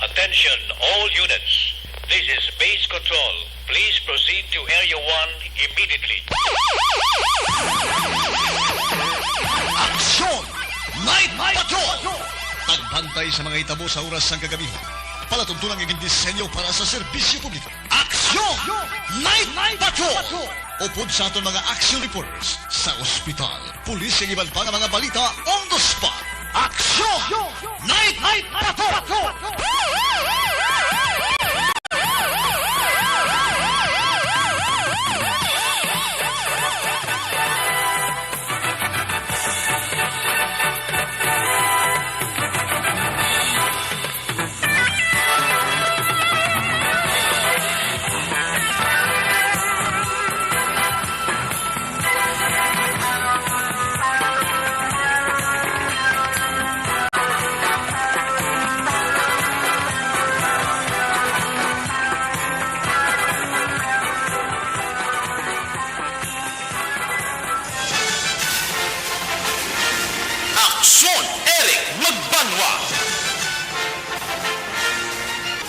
Attention all units. This is base control. Please proceed to Area 1 immediately. Aksyon! Night Patrol! Tagbantay sa mga hitabo sa oras ng kagabihan. Palatuntunan ng disenyo para sa serbisyo publiko. Aksyon! Night Patrol! Upod sa aton mga action reporters sa ospital, pulis ang iban pa ng mga balita on the spot. Aksyon! Night Patrol! Aksyon! Eric Magbanwa!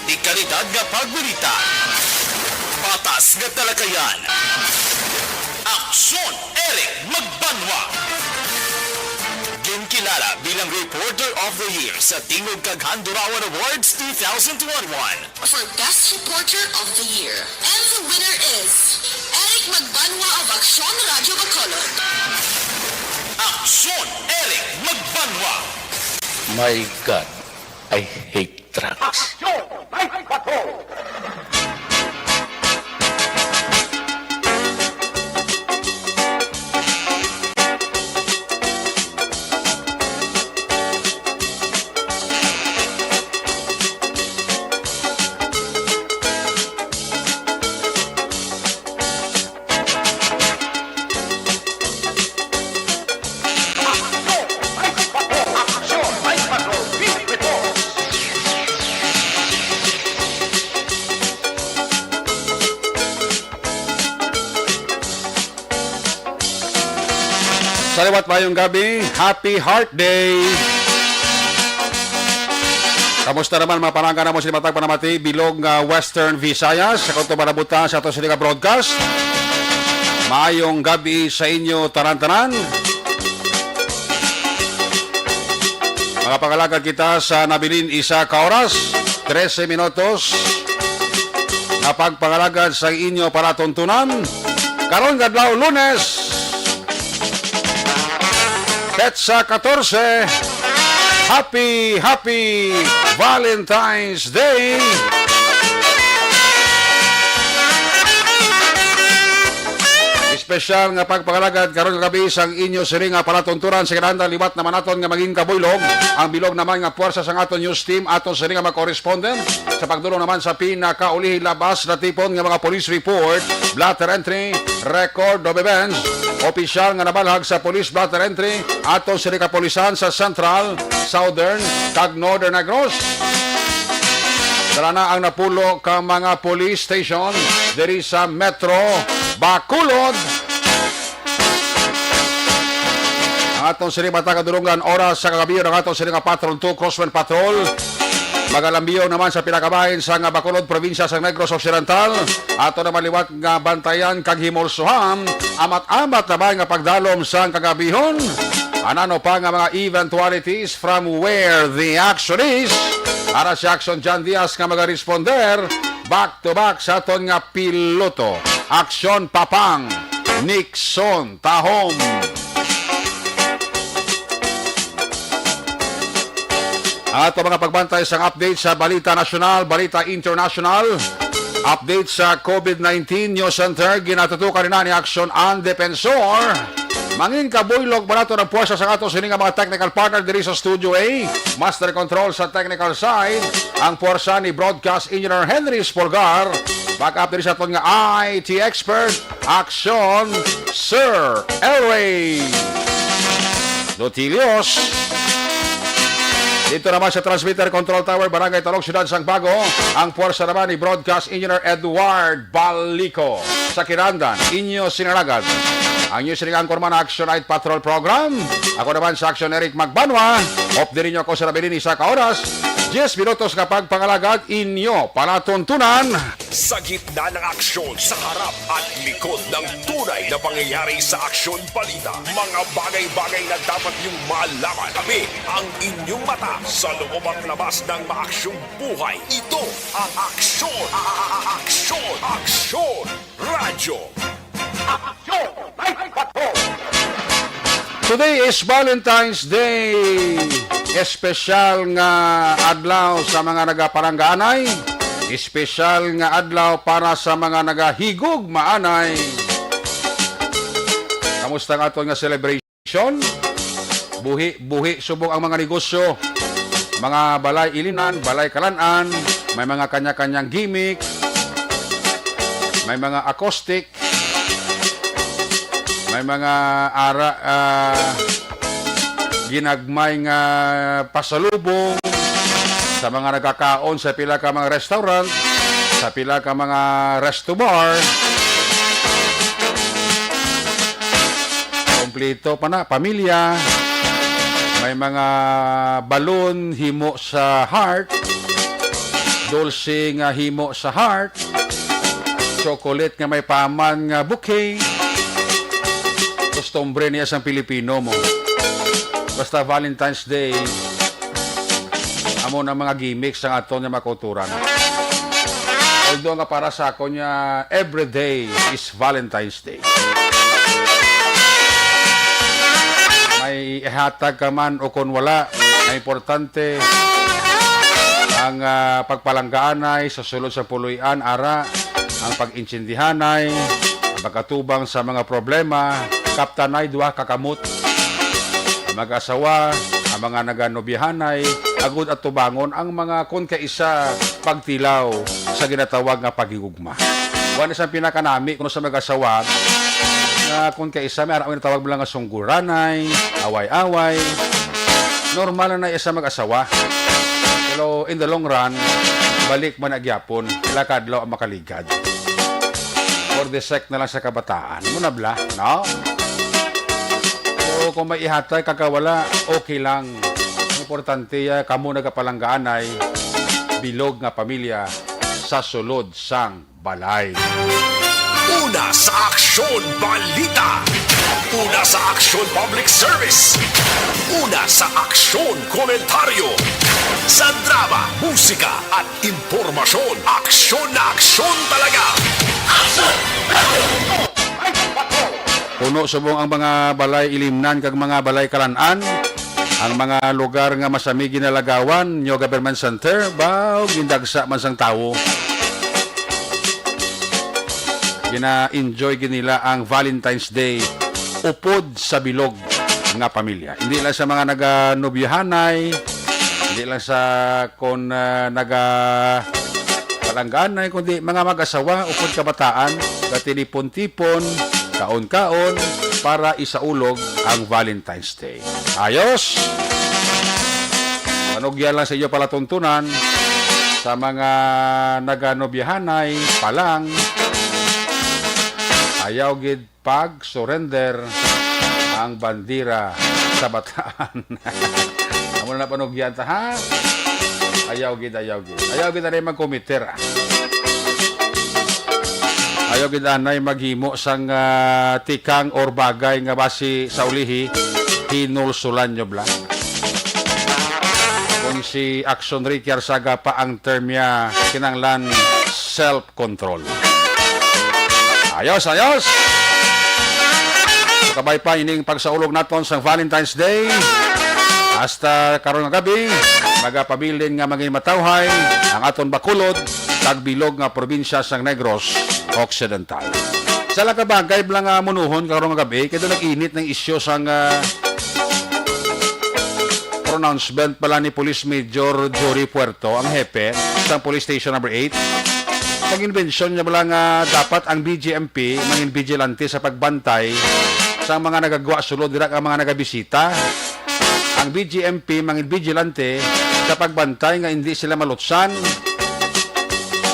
Di kalidad nga pagbalita. Patas nga talakayan. Aksyon! Eric Magbanwa! Ginkilala bilang Reporter of the Year sa Tingog kag Handurawan Awards 2021. For Best Reporter of the Year. And the winner is Eric Magbanwa of Aksyon Radio Bacolod. Aksyon! Eric Magbanwa! My God, I hate trucks. Salawat mayong gabi. Happy Heart Day. Kamusta naman mga panangga na mo sila matag panamati bilog Western Visayas sa kanto manabuta sa ato sila broadcast. Mayong gabi sa inyo tanan-tanan. Mga pangalagad kita sa nabilin isa ka oras, 13 minutos. Napagpangalagad sa inyo para tuntunan. Karon kadlaw Lunes. Petsa 14, Happy Valentine's Day! Espesyal nga pagpangalagad karon gabi sang inyo siri nga palatunturan sa kananda liwat naman naton nga maging kabuylog ang bilog naman nga puwersa sang aton news team aton siri nga mag-correspondent sa pagdulong naman sa pinakaulihi labas na tipon nga mga police report, blatter entry, record of events. Opisyal nga nabalhag sa police blatter entry aton siri ka polisan sa Central, Southern, kag Northern Negros. Dala na ang napulo ka mga police station diri sa Metro Bacolod. Ang atong siri matagdurungan oras sa kagabi ang atong siri nga Patrol 2 Crossman Patrol. Magalambiyo naman sa pinakabahin sa nga Bacolod, probinsya sa Negros Occidental. Ato na maliwat nga bantayan kag himulsuham. Amat-amat naman nga pagdalom sa kagabihon. Anano pa nga mga eventualities from where the action is. Para si Action John Diaz nga mag-responder. Back to back sa aton nga piloto. Aksyon Papang, Nixon Tahom. At mga pagbantay sa update sa Balita Nasional, Balita International, update sa COVID-19 News Center, ginatutukan na ni Action ang Defensor. Mangin kabuylog ba nato ng puwersa sa ato sining mga technical partner diri sa Studio A. Master Control sa technical side, ang puwersa ni Broadcast Engineer Henry Spolgar. Back up diri sa aton nga IT expert, Action Sir Elway Dotilios. Dito naman sa Transmitter Control Tower, Barangay Talog, Ciudad Sangbago, ang puwersa naman ni Broadcast Engineer Edward Balico. Sa Kirandan, inyo sinaragad ang inyo siningang kurman Action Night Patrol Program. Ako naman sa Action Eric Magbanwa. Off din niyo ako sa nabilin isa ka oras. 10 minutos kapag pangalagad inyo palatuntunan. Sa gitna ng aksyon, sa harap at likod ng tunay na pangyayari sa aksyon balita. Mga bagay-bagay na dapat niyong malaman. Kami ang inyong mata sa loob at labas ng maaksyong buhay. Ito ang Aksyon! Aksyon! Aksyon! Radyo! Today is Valentine's Day. Espesyal nga adlaw sa mga nagaparanggaanay. Espesyal nga adlaw para sa mga nagahigog maanay. Kamusta nga aton nga celebration? Buhi subong ang mga negosyo. Mga balay ilinan, balay kalanan, may mga kanya-kanyang gimmick, may mga acoustic, may mga ginagmay nga pasalubong sa mga nagkakaon sa pila ka mga restaurant, sa pila ka mga resto bar. Kompleto pa na, pamilya. May mga balon himo sa heart, dulce nga himo sa heart, chocolate nga may paman nga bouquet. Costumbre niya sa Pilipino mo. Basta Valentine's Day, amo na mga gimmicks ang aton nga makulturan. Although nga para sa ako niya, every day is Valentine's Day. May ihatag ka man o kung wala, na importante ang pagpalanggaanay sa sulod sa puluyan, ara, ang pag-insindihanay, pagkatubang sa mga problema, kaptanay, duha kakamot, mag-asawa, ang mga naganobihanay, agud at tubangon ang mga kun kaisa pagtilaw sa ginatawag nga pagigugma. Wala sa pinakanami kuno sa mag-asawa na kun kaisa may arawin tawag lang nga sungguranay, away-away. Normal na isa mag-asawa. Pero in the long run, balik man agyapon, ilakadlaw ang makaligad. For the sake na lang sa kabataan. Munabla, no? So, kung may ihatay, kakawala, okay lang. Importante, kamo nagapalanggaanay, bilog nga pamilya sa sulod sang balay. Una sa Aksyon Balita. Una sa Aksyon Public Service. Una sa Aksyon Komentaryo. Sa drama, musika at impormasyon. Aksyon na aksyon talaga. Puno subong ang mga balay ilimnan kag mga balay kalanan. Ang mga lugar nga masami ginalagawan, Nyo Government Center, baw gindagsa man sang tawo. Gina-enjoy ginila ang Valentine's Day upod sa bilog nga pamilya. Hindi lang sa mga naganobyahanay, hindi lang sa kon palangganay, kundi mga mag-asawa upod kabataan, katilipon-tipon, kaon-kaon, para isaulog ang Valentine's Day. Ayos! Panugyan lang sa iyo palatuntunan sa mga naganobyahanay palang ayaw gid pag surrender ang bandira sa bataan. Amo na panugyan ta ha. Ayaw gid na rin magkomiter. Ayaw gid anay maghimo sang tikang or bagay nga basi sa ulihi hinulsulan nyo bla. Kung si Action Ricky Arsaga pa ang term niya kinanglan self-control. Ayos! Kabay pa ining pagsaulog naton sa Valentine's Day. Hasta karon nga gabi, magapabilin nga maging matawhay ang aton Bacolod, tagbilog nga probinsya sang Negros Occidental. Sa lakabagay lang munuhon karon nga gabi, kaya nag-init ng isyo sang pronouncement pala ni Police Major Jory Puerto, ang hepe sa Police Station number 8. Pag-inbensyon niya lang dapat ang BGMP mangin vigilante sa pagbantay sa mga nagagawa sulod dira ang mga nagabisita. Ang BGMP mangin vigilante sa pagbantay nga hindi sila malutsan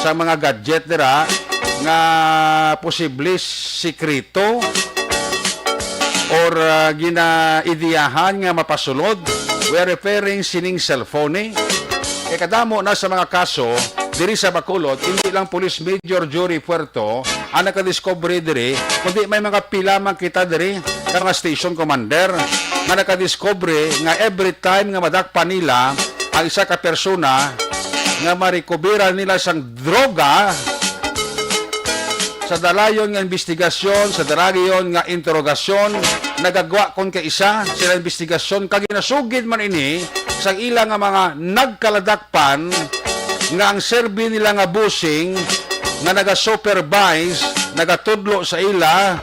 sa mga gadget dira nga posible sikrito or ginaidiyahan nga mapasulod. We are referring sining cellphone kadamo na sa mga kaso diri sa Bacolod, hindi lang Police Major Jory Puerto ang nakadiscovery diri, kundi may mga pila man kita diri nga mga station commander nga nakadiscovery nga every time nga madakpan nila ang isa ka persona nga marikubera nila sang droga sa dalayon nga investigasyon, sa dalayon nga interogasyon, nagagwa kon kay isa sila investigasyon kag ginasugid man ini sa ilang nga mga nagkaladakpan nga ang serbi nila nga busing nga naga-supervise, nagatudlo sa ila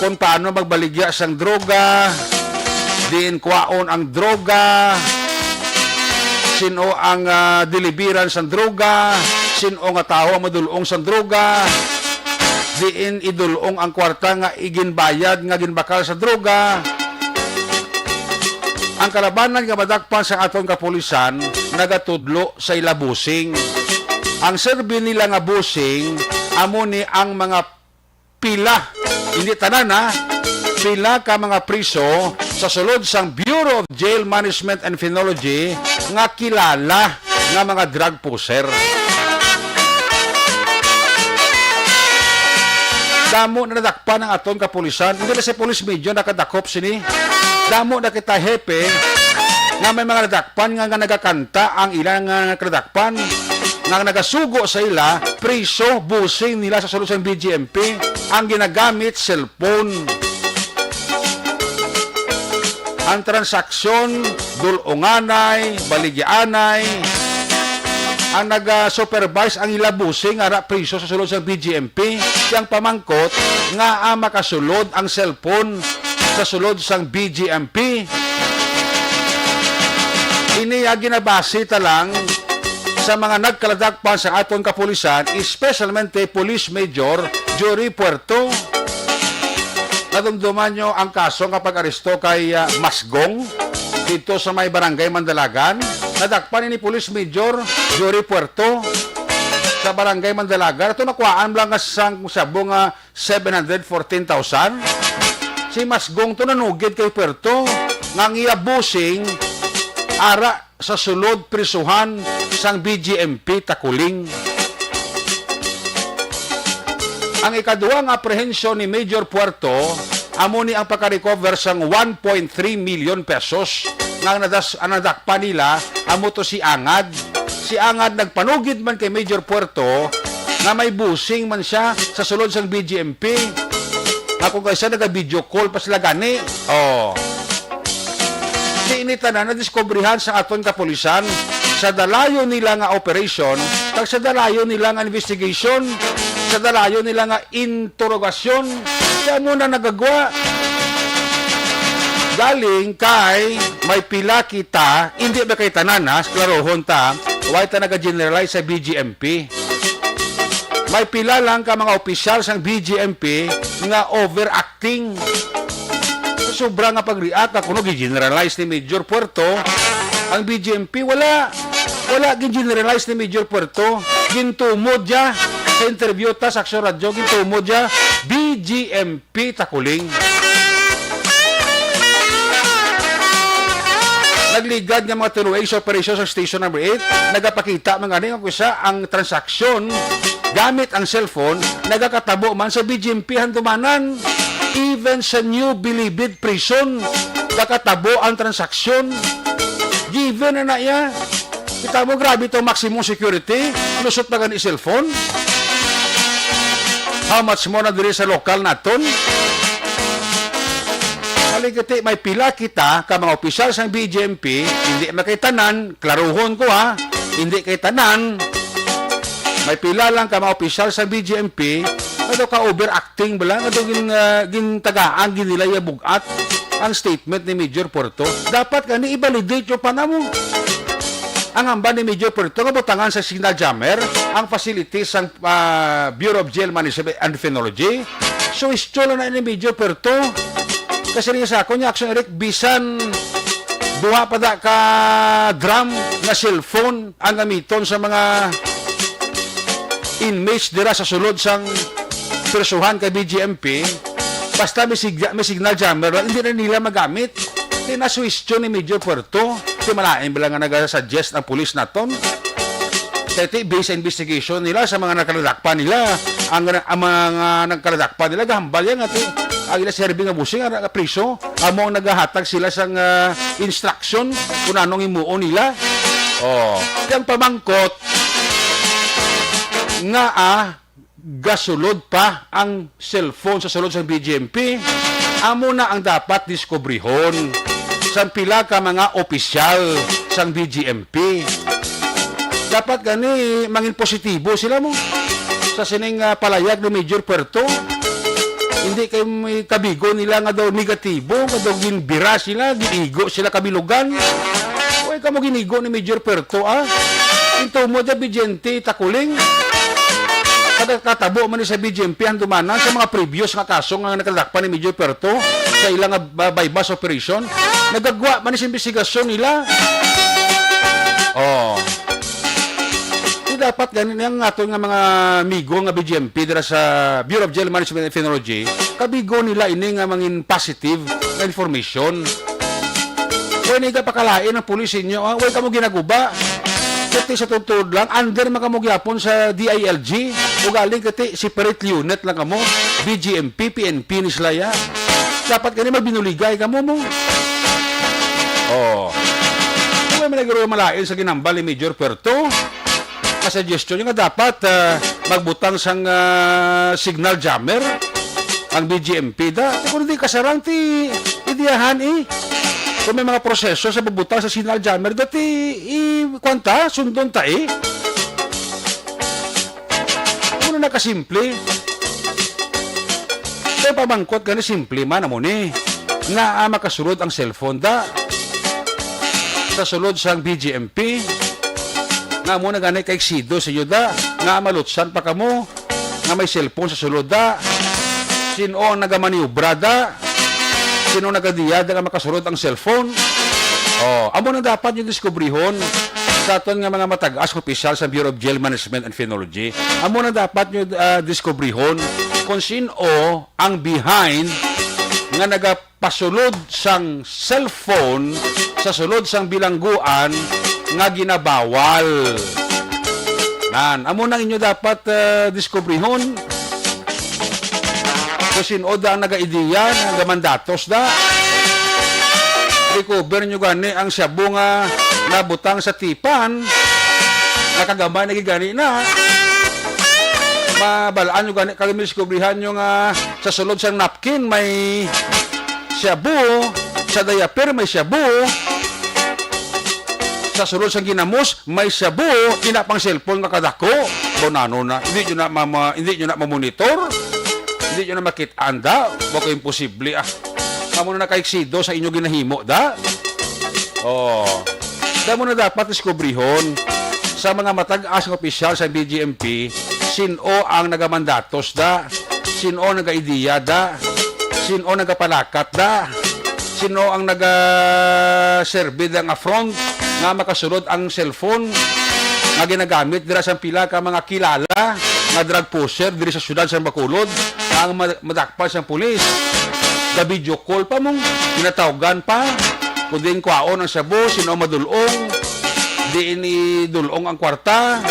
kung paano magbaligya sang droga, diin kwaon ang droga, sino ang deliveran sang droga, sino nga tao ang madulong sang droga, diin idulong ang kwarta nga iginbayad nga ginbakal sa droga. Ang kalabanan nga madakpan sa aton kapulisan nagatudlo sa ila busing. Ang serbi nila nga busing amo ni ang mga pila, hindi tanan ha, pila ka mga priso sa sulod sang Bureau of Jail Management and Phenology nga kilala nga mga drug pusher. Damo na nadakpan ang aton kapulisan. Hindi na si Police Major nakadakop sini. Damo na kita hepe nga may mga nadakpan nga nagakanta ang ilang nadakpan nga nagasugo sa ila priso busing nila sa sulod sang BGMP ang ginagamit cellphone. Ang transaksyon dulunganay, baligyaanay, ang nag-supervise ang ilabusing ara priso sa sulod sa BGMP yang pamangkot nga makasulod ang cellphone sa sulod sang BGMP. Ini ginabase talang sa mga nagkaladakpan sa aton kapulisan, especialmente Police Major Jory Puerto. Nadumduman nyo ang kaso kapag aresto kay Masgong dito sa may barangay Mandalagan. Nadakpan ni Police Major Jory Puerto sa barangay Mandalagan. Ito nakuhaan lang sang sabong 714,000. Si Masgong to nanugid kay Puerto ngang iabusing ara sa sulod prisuhan sang BGMP Takuling. Ang ikaduhang apprehension ni Major Puerto amo ni ang pagka-recover sang 1.3 million pesos nga nadakpan nila amo to si Angad. Si Angad nagpanugid man kay Major Puerto nga may busing man siya sa sulod sang BGMP. Ako kaysa naga-video call pa sila gani. Oh. Si inita na na-discoveryhan sa aton kapulisan sa dalayo nila nga operation kag sa dalayo nila nga investigation, sa dalayo nila nga interogasyon. Kaya muna nagagawa galing kay may pila kita, hindi ba kay tananas, klarohon ta, why ta naga-generalize sa BGMP. May pila lang ka mga opisyal sang BGMP nga overacting. Sobra nga pag-react ako no, gi-generalize ni Major Puerto. Ang BGMP, wala gi-generalize ni Major Puerto. Gintumod niya sa interview ta sa Aksyon Radio, gintumod niya BGMP Takuling. Nagligad nga mga tuloy sa operation sa station number 8, nagapakita mga nga kusa ang transaksyon gamit ang cellphone, nagakatabo man sa BGMP handumanan. Even sa New Bilibid Prison, kakatabo ang transaksyon. Given na iya. Kita mo, grabe ito maximum security. Lusot na gani cellphone. How much more na diri sa lokal naton? Haligati, may pila kita ka mga opisyal sa BGMP, hindi makitanan, klaruhon ko ha, hindi kay tanan. May pila lang ka mga opisyal sa BGMP, ano ka overacting bala, ano gintagaan, ginilaya bugat ang statement ni Major Puerto. Dapat gani i-validate yung panamo. Ang hamba ni Major Puerto, kabutangan sa signal jammer, ang facilities ng Bureau of Jail Management and Phenology. So, istula na ni Major Puerto. Kasi rin sa ako niya, Action Eric, bisan duha pa da ka drum na cellphone ang gamiton sa mga inmates dira sa sulod sang persuhan kay BGMP. Basta may signal jammer, hindi na nila magamit. Tinaswistyo ni Major Puerto. Iti malain bilang nga nag-suggest ang pulis naton. Iti base investigation nila sa mga nagkaladakpan nila. Ang mga nagkaladakpan nila, gahambal yan ati. Ang ila serbi nga busing, nga priso. Amo ang naghahatag sila sang instruction kung anong imuo nila. Yung pamangkot nga gasulod pa ang cellphone sa sulod sa BGMP, amo na ang dapat diskubrihon sa pila ka mga opisyal sang BGMP. Dapat gani mangin positibo sila mo sa sining palayag ni Major Puerto. Hindi kayo may kabigo nila nga daw negatibo, nga daw ginbira sila, ginigo sila kabilugan. Uy, kamo ginigo ni Major Puerto, Ito mo da Vigente Takuling. Kada katabo man ni sa BGMP ang dumanan sa mga previous nga kaso nga nakadakpan ni Major Puerto sa ilang bypass operation. Nagagwa man ni sa investigasyon nila. Dapat ganin nga ato nga mga migo nga BGMP dira sa Bureau of Jail Management and Phenology, kabigo nila ini nga mangin positive na information. Kaya nga pakalain ang pulis inyo, way ka mo ginaguba. Kati sa tutod lang, under makamugyapon sa DILG, o galing kati separate unit lang kamo, BGMP, PNP ni Slaya. Dapat gani magbinuligay kamo mo. Kung may nagaro malain sa ginambal ni Major Puerto, suggestion nga dapat magbutang sang signal jammer ang BGMP da. Kung hindi kasarang ti idiyahan kung may mga proseso sa pagbutang sa signal jammer dati kwanta sundon ta Ano na kasimple? Kaya pamangkot gani simple man amo ni nga makasulod ang cellphone da sa sulod sang BGMP. Nga mo na ganay kay Sido sa iyo da, nga malutsan pa kamo, nga may cellphone sa sulod da, sino ang nagamaniubra da, sino nagadiyada nga makasulod ang cellphone. Amo na dapat yung diskubrihon sa aton nga mga matag-as opisyal sa Bureau of Jail Management and Phenology. Amo na dapat yung diskubrihon kung sino ang behind nga nagapasulod sang cellphone sa sulod sang bilangguan nga ginabawal. Amo na inyo dapat diskubrihon kung sino da ang nagaidiya nga gamandatos da. Recover nyo gani ang shabu nga nabutang sa tipan, nakagambay nagigani na. Mabalaan nyo gani, kagami diskubrihan nyo nga sa sulod sang napkin may shabu, sa diaper may shabu, sa sulod sang ginamos may shabu, inapang cellphone nga kadako. Bonano na, hindi nyo na mamonitor, hindi nyo na makitanda, baka imposible Amo na nakaiksido sa inyo ginahimo da. Damo na dapat diskubrihon sa mga matag-as ng opisyal sa BGMP sino ang nagamandatos da, sino ang nagaidiya da, sino ang nagapalakat da, sino ang nagaserbi da nga front nga makasulod ang cellphone nga ginagamit dira sa pila ka mga kilala nga drug pusher diri sa syudad sa Bacolod ang madakpan sa pulis. Da video call pa mong tinatawagan pa kung kwaon ang sabo, sino madulong, di ini dulong ang kwarta,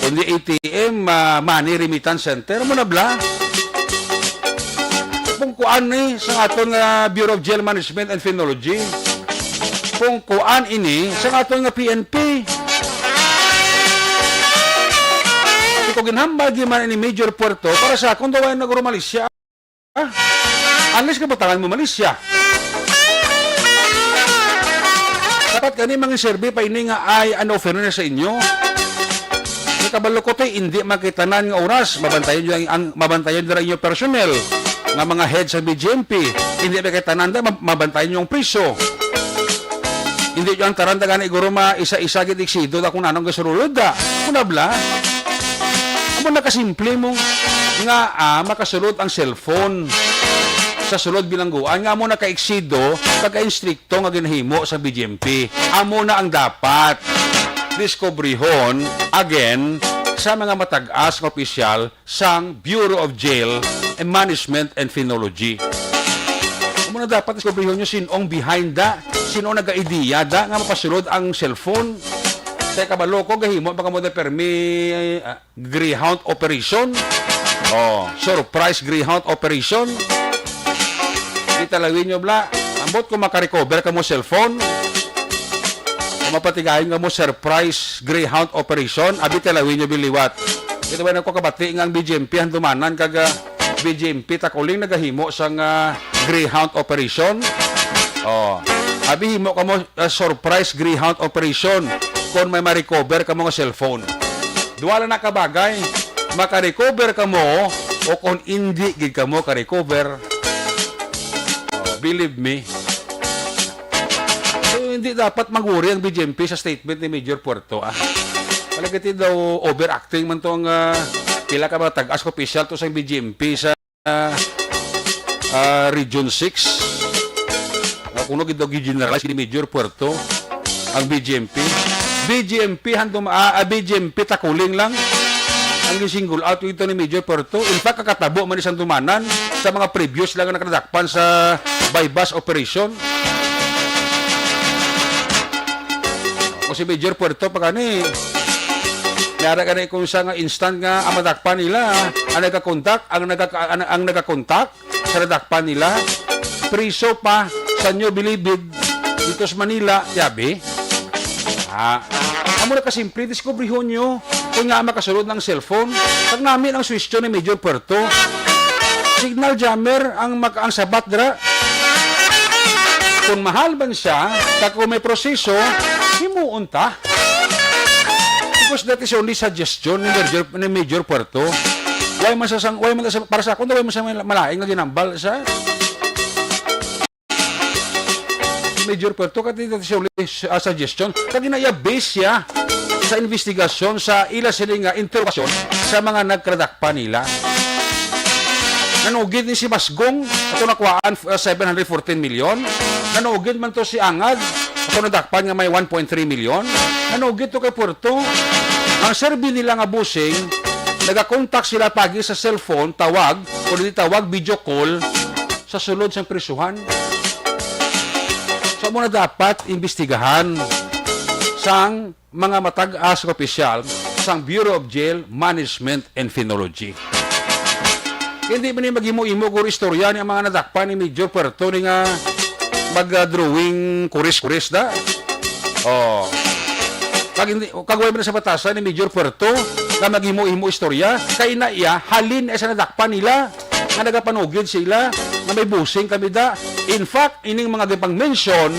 kundi ATM, money remittance center, mo na bla. Kung kuan sa aton nga Bureau of Jail Management and Phenology, kung kuan ini sa aton nga PNP. Kung ginhambal giman ini Major Puerto, para sa akong daw ay nag-Malaysia. Unless kabutangan mo Malaysia. Dapat gani mga survey pa ini nga ay offer na sa inyo. Kabalo ko hindi makitanan nga oras, mabantayan dira inyo personnel nga mga heads sa BGMP. Hindi makitanan da mabantayan yung priso. Hindi yung taranda gani iguro isa-isa gid iksido da kung anong gasurulod da. Kuna bla. Amo nakasimple mo nga makasulod ang cellphone sa sulod bilangguan nga mo na ka-eksido pagka-instrikto nga ginahimo sa BGMP. Amo na ang dapat diskubrihon again sa mga matag-as nga opisyal sang Bureau of Jail Management and Phenology. Amo na dapat diskubrihon nyo sinong behind da, sino nag-idea da nga mapasulod ang cellphone sa kabalo ko gahimo baka mo da permi Greyhound operation. Surprise Greyhound operation. Italawin nyo bla. Ambot ko makarecover ka mo cellphone. Kung mapatigayin nga mo surprise Greyhound operation, abi talawin nyo biliwat. Ito ba na ko kabati nga ang BGMP handumanan kaga BGMP takuling nagahimo sang Greyhound operation. Abi himo ka mo surprise Greyhound operation kung may ma-recover ka mo nga cellphone. Duwala na kabagay, maka-recover ka mo o kung hindi gid ka mo ka-recover. Believe me. So, hindi dapat maguri ang BGMP sa statement ni Major Puerto. Palagati daw overacting man to ang pila ka ba tag-as official to sa BGMP sa Region 6. Kuno gid daw gi-generalize ni Major Puerto ang BGMP. BGMP BGMP takuling lang ang single out ito ni Major Puerto. In fact, kakatabo man isang dumanan sa mga previous lang na nakadakpan sa bypass operation. O si Major Puerto pa kani yara ka na kung sa nga instant nga ang madakpan nila ang nagkakontak ang nagkakontak sa nadakpan nila priso pa sa New Bilibid dito sa Manila yabi amo na kasimple diskubrihon nyo kung nga makasulod ng cellphone pag namin ang switch ni Major Puerto signal jammer ang sabat dra kung mahal man siya kung may proseso himuon ta. Because that is only suggestion ni Major Puerto. Why man para sa akong why man sa malaing nga ginambal sa Major Puerto kasi that is only suggestion. Kaya na base siya sa investigasyon sa ila siling interrogation sa mga nagkradakpa nila. Nanugid ni si Masgong ato nakuhaan 714 million. Nanugid man to si Angad ato nadakpan nga may 1.3 million. Nanugid to kay Puerto. Ang serbi nila nga busing, nagakontak sila pagi sa cellphone, tawag, o hindi tawag, video call, sa sulod sa prisuhan. So, muna dapat imbestigahan sang mga matag-as opisyal sang Bureau of Jail Management and Phenology. Hindi ba niya mag-imo-imo kung istorya niya mga nadakpan ni Major Puerto ni nga mag-drawing kuris-kuris da? Kagawin mo na sa batasan ni Major Puerto na mag-imo-imo istorya kay na iya halin sa nadakpan nila nga nagapanugid sila na may busing kami da. In fact, ining mga gipang mention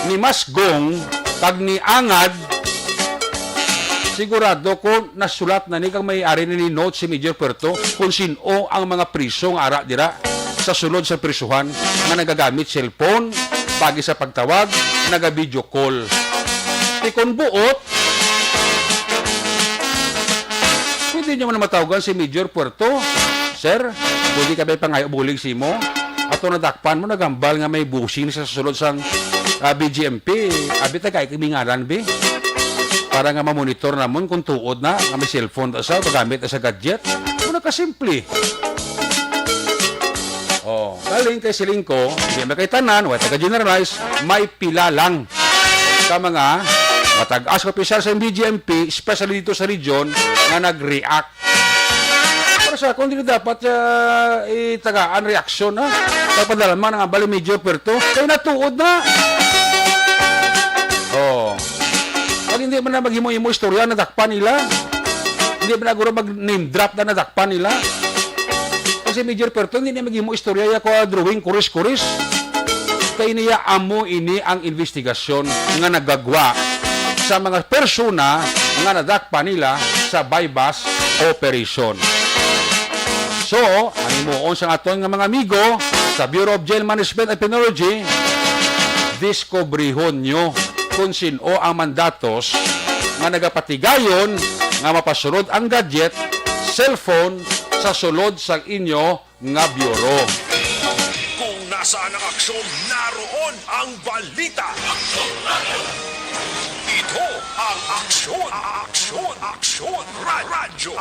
ni Masgong tag ni Angad sigurado ko nasulat na ni kang may-ari ni note si Major Puerto kung sino ang mga prisong ara dira sa sulod sa prisuhan nga nagagamit cellphone pagi sa pagtawag naga-video call. Kung buot, pwede nyo man matawagan si Major Puerto. Sir, pwede ka ba pangayo bulig si mo? Ato nadakpan mo, nagambal nga may busing sa susunod sang BGMP. Abi tagay kimingaran, be? Para nga mamonitor namon kung tuod na, nga may cellphone sa pagamit sa gadget. Ano kasimple? Galing kay siling ko, hindi makitanan, wala taga-generalize, may pila lang sa mga matag-as opisyal sa BGMP, especially dito sa region, na nag-react. Para sa kung hindi dapat itagaan reaksyon, papadalaman ng abali Major Puerto, kaya natuod na. Pag hindi man na maghimo-himo istorya, nadakpan nila. Hindi man na guro mag-name drop na nadakpan nila. Kasi Major Puerto, hindi na maghimo istorya ko drawing kuris-kuris. Kaya niya amo ini ang investigasyon nga nagagwa sa mga persona nga nadakpa nila sa bypass operation. So, ang imuon sa aton nga mga amigo sa Bureau of Jail Management and Phenology, discoverihon nyo kung sino ang mandatos nga nagapatigayon nga mapasulod ang gadget, cellphone sa sulod sa inyo nga bureau. Kung nasaan ang aksyon, naroon ang balita. Ito ang aksyon, radyo.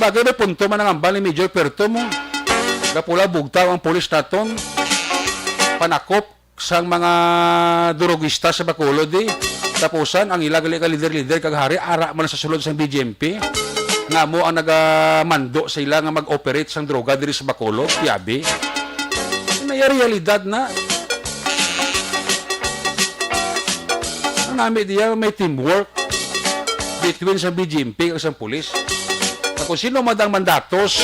bagay may punto man ang ambal ni Major Perto mo. Kapula bugtaw ang pulis naton. Panakop sang mga durugista sa Bacolod eh. Tapusan ang ilagali ka lider-lider kag hari ara man sa sulod sang BGMP. Nga mo ang nagamando sa ila nga mag-operate sang droga diri sa Bacolod, tiyabi. May realidad na. Ang nami diya may teamwork between sa BGMP ug sa pulis. Kung sino madang mandatos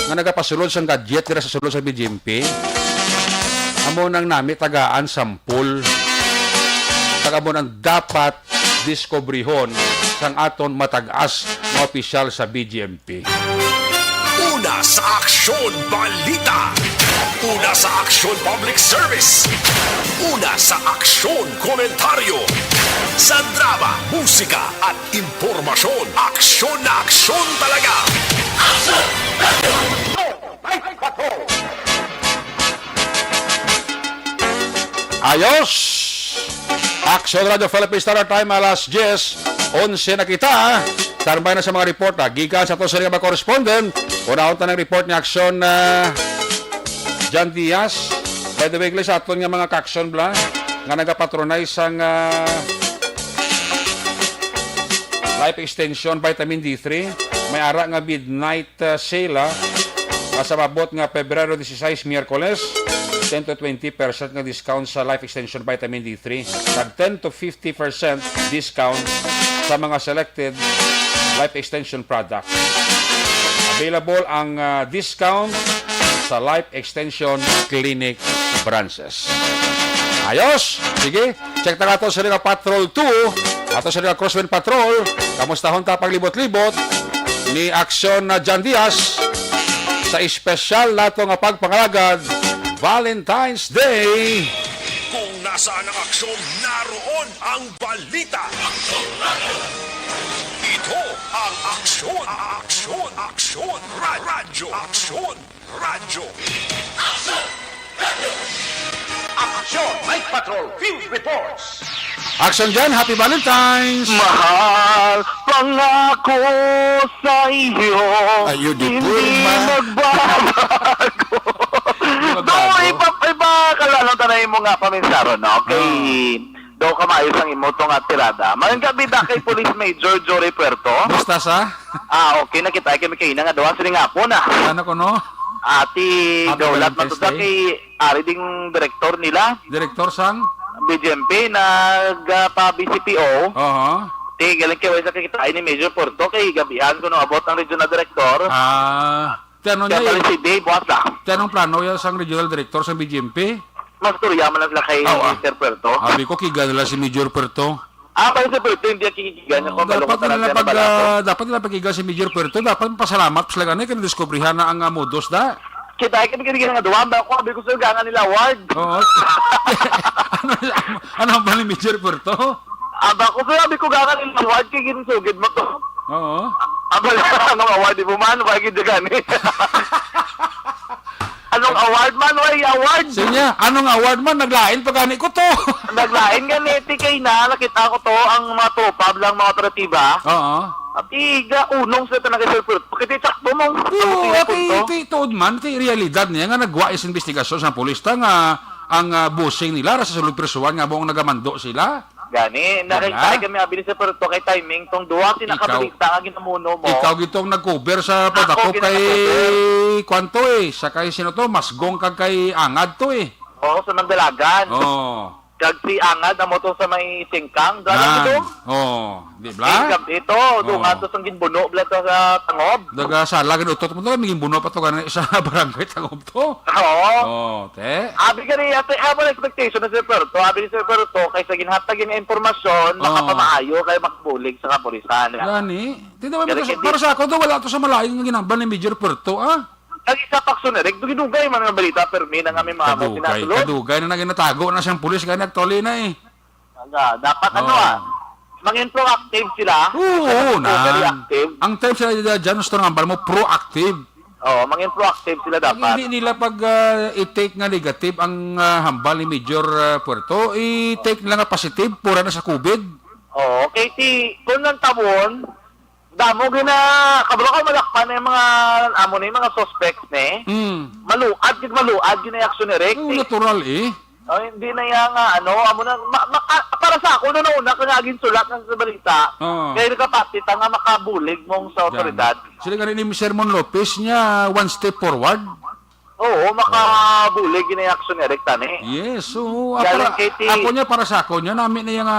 nga nagapasulod sang gadget dira sa sulod sa BGMP, amo nang nami tagaan sampol. Taga mo nang dapat diskobrihon sang aton matag-as nga opisyal sa BGMP. Una sa Aksyon Balita. Una sa Aksyon Public Service. Una sa Aksyon Komentaryo. Sa drama, musika at impormasyon. Aksyon na aksyon talaga. Ayos! Action Radio Philippines Standard Time alas 10:11 na kita. Tarbay na sa mga report na gikan sa to sa mga correspondent. Unahon ta ng report ni Action John Diaz. By the way, sa aton nga mga ka-action bla nga nagapatronize ang Life Extension Vitamin D3. May ara nga midnight sale sa mabot nga Pebrero 16, Miyerkules. 10 to 20% nga discount sa Life Extension Vitamin D3. Nag 10 to 50% discount sa mga selected Life Extension product. Available ang discount sa Life Extension Clinic branches. Ayos! Sige, check na nato sa rin Patrol 2 ato sa rin Crosswind Patrol. Kamustahon ta paglibot-libot ni Action na John Diaz sa espesyal nato nga pagpangalagad Valentine's Day. Kung nasaan ang aksyon, naroon ang balita. Ito ang aksyon, aksyon, aksyon, radyo, aksyon, radyo. Aksyon, Night Patrol, Field Reports. Action dyan, Happy Valentine's! Mahal, pangako sa iyo, Ayun, di po, hindi magbabago. Doon, iba kalalong tanay mo nga paminsaro, no? Kay, doon ka maayos ang imo tong tirada. Mayroon ka bida kay Police Major Jory Puerto. Basta sa? Okay, nakita kami kayo na nga doon. Sili nga po na. Ano ko no? Ati, Happy Gaulat Valentine's matuda Day. kay ari ding direktor nila, Direktor sang? BGMP, nagpa-BCPO. Oo. Di, galing kayo sa kakitain ni Major Porto kay gabihan ko nung abot ng regional director. Tanong Kaya niya, pala si Dave Wasa. tanong plano yan sang regional director sa BGMP? Mas turyaman lang sila kay Mr. Puerto. Sabi ko, kiga nila si Major Puerto. Kaya si Puerto hindi kikigigan niya kung Dapat malungkot nila na pag, balato. dapat nila pagiga si Major Puerto, dapat pasalamat sila ganun, kaya nadiskubrihan na ang modus da. Kita kami kinigilan nga duwan ba ako, sabi ko sa gangan nila award. Oo. ano ba ni Major Puerto? Aba ko sabi ko gangan nila award, kay ginsugid mo to. Oo. Aba anong award, di mo man, wagi gani. Anong award man, wagi award. Sinya, anong award man, naglain pagani ko to. Naglain nga neti kay na, nakita ko to, ang mga tropa, lang mga operatiba. Oo. At iga, unong sa tanang Sir Puerto. Kasi sakto mong Okay, tuod man, ti realidad niya nga nagwa is investigasyon sa pulis ta nga ang busing nila sa sulod persuan nga buong nagamando sila. Gani, nakita kami abili sa Puerto kay timing tong duwa sinakabalita nga ginamuno mo. Ikaw gitong nag-cover sa padako Ako, kay kwanto sa kay sino to, masgong kag kay angad to Oo, sa Mandalagan. Oh. Kag si Angad na moto sa may singkang. Dalang ito. Oh, di ba? Singkang ito. Doon nga to sa ginbuno. Blat sa tangob. Daga sala gid utot mo to miging buno pa to kanang sa barangay tangob to. Oo. Oh, te. Abi ka rin, abang expectation na si Puerto. Abi ni si Puerto, kaysa ginhatag yung informasyon, makapamaayo, kaya makabulig sa kapulisan. Gani. Di daw para sa ako do wala to sa malayo nga ginamban ni Major Puerto Ang isa paksunerek, dugay man ang balita, pero may nang aming mga sinasulod. Kadugay na ginatago na siyang pulis kaya nagtoli na Dapat maging proactive sila. Oo, Very na. active. Ang time sila dyan, gusto nga mo, proactive. Oo, maging proactive sila dapat. Hindi nila pag i-take nga negative ang hambal ni Major Puerto, i-take nila nga positive, pura na sa COVID. Oo, kay kung nang tabon, Damo gina kabalo ka malakpan yung mga amo ni mga suspects ni. Maluad gina action ni Rick. Natural eh. Oh, hindi na yang amo na para sa ako na una ka nga aging sulat ng balita. Kaya nakapatit nga makabulig mong sa otoridad. Sila nga rin ni Sermon Lopez niya one step forward. Oo, makabulig gina action ni Rick tani. Yes, so Galing para sa ako niya namin na yung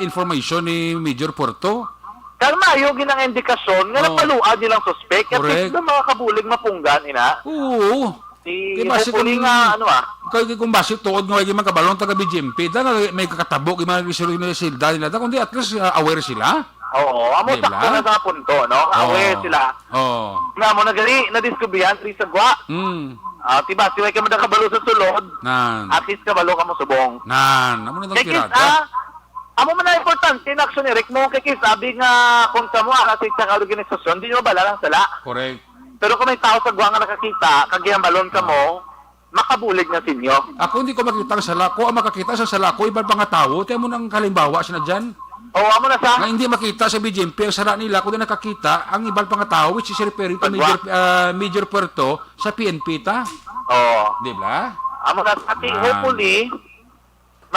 information ni Major Porto. Kaya mayo ginang indikasyon nga napaluad nilang suspect at Correct. least na makakabulig mapunggan ina. Oo. Si Base hopefully kung- nga Kaya kung base tuod nga yung mga kabalong taga BGMP, may kakatabo yung mga reserve nila silda nila, kundi at least aware sila. Oo, amo Diba? sakto na sa punto, no? Aware sila. Oo. Nga mo na gali, na-discovery tri sagwa. Tiba, siway ka mo na kabalo sa sulod, Nan. at least kabalo ka mo subong. Amo na Kaya tirada. amo man na importante na action ni Rick mo, kaya sabi nga kung sa mo, alas sa organisasyon, di nyo bala lang sala. Correct. Pero kung may tao sa guwa nga nakakita, kagiyang balon ka mo, makabulig na sinyo. Ako hindi ko makita ang salako. Ang makakita sa salako, ibang mga tao. Tiyan mo ng kalimbawa siya na dyan. Oo, amo na sa... Na hindi makita sa BGMP, ang sala nila, kundi nakakita ang ibang mga tao, which is referring to Pagwa. Major Puerto sa PNP ta. Oo. Di ba? Amo na sa hopefully,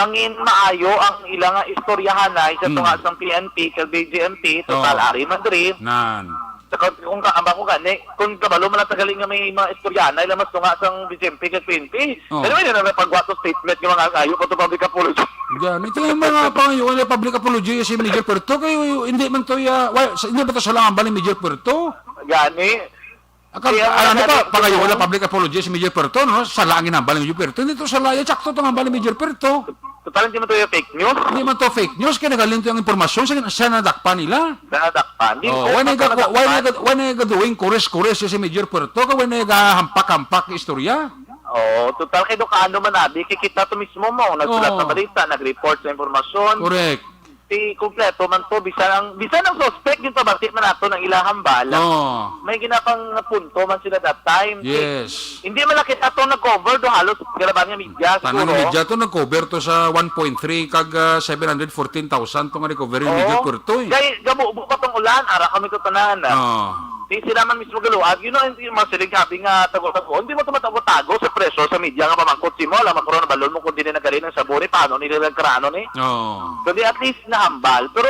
mangin maayo ang ilang istoryahan na isa tunga sa PNP, kag BGMP, total Ari Madrid. Nan. Saka kung kaamba ko gani, kung kabalo man ang tagaling nga may mga istoryahan, ilang mas tunga sa BGMP kag PNP. Pero may na pagwato statement ng mga ayo ko to public apology. Yan, ito yung mga pangayuan na public apology si Major Puerto. Kayo, hindi man to hindi ba to salangan ba ni Major Puerto? Gani. Ano pa, pangayuan na public apology si Major Puerto, no? Salangin ang baling Major Puerto. Hindi to salaya, sakto to ang baling Major Puerto. Total hindi mo to yung fake news. Hindi man to fake news, kaya nagaling to yung informasyon sa nadakpan nila. Nadakpan. When I go doing kores-kores si Major Puerto, when I hampak-hampak istorya. Oo, total kay Dokano man nabi, kikita to mismo mo, nagsulat sa balita, nag-report sa informasyon. Correct. Si kompleto man to, bisan ang suspect yung tabakit man nato ng ilahang bala. May ginapang punto man sila that time. Yes. Hindi man nakita to nag-cover do halos garabang nga media Tanang siguro. media to nag-cover to sa 1.3 kag 714,000 to nga recovery ni Major Puerto. Kaya gabubo pa tong ulan, ara kami to tanan. Di sila man mismo galuag, hindi mga siligabing nga tago-tago. Hindi mo tumatago-tago sa pressure sa media nga pamangkot si mo, alam mo na balon mo kung di na nagarin ng sabori, paano nila nagkarano ni? Kundi at least nahambal. Pero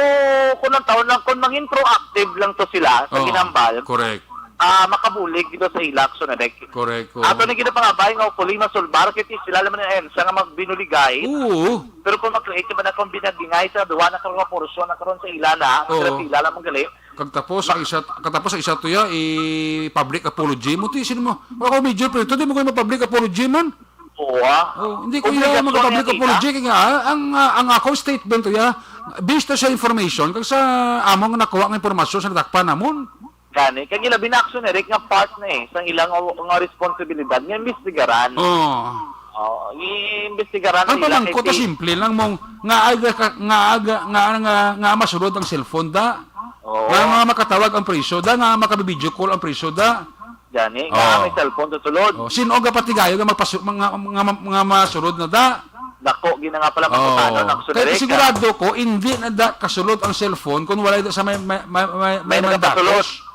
kung ang taon lang, kung mangin proactive lang to sila sa ginambal, correct. makabulig dito sa ilak, so na dek. Correct. Ato na ginapangabay nga hopefully masulbar, kaya sila naman na ENSA nga magbinuligay. Oo. Pero kung mag-create ba na kung binagingay sa duwa na karoon porsyon na karoon sa ilana, sa ilala mong gali, Katapos ang isa to ya public apology mo ti sino mo. Ako Major Puerto, di mo ko public apology man. Oo. Hindi ko iya mag-public apology kaya ang ako statement to ya based sa information kag sa among nakuha nga impormasyon sa natakpan namon. Gani, kaya gila binakso ni Rick nga part na sa ilang nga responsibilidad nga imbestigaran. I-imbestigaran Ang pamangko to simple lang mong nga masulod ang cellphone da. Nga makatawag ang preso da, nga makabibideo call ang preso da. Gani, nga may cellphone tutulod. Sino nga patigayo nga masulod na da? Dako, gina nga pala makapano ng Kaya sigurado ko, hindi na da kasulod ang cellphone kung wala sa may mandatos.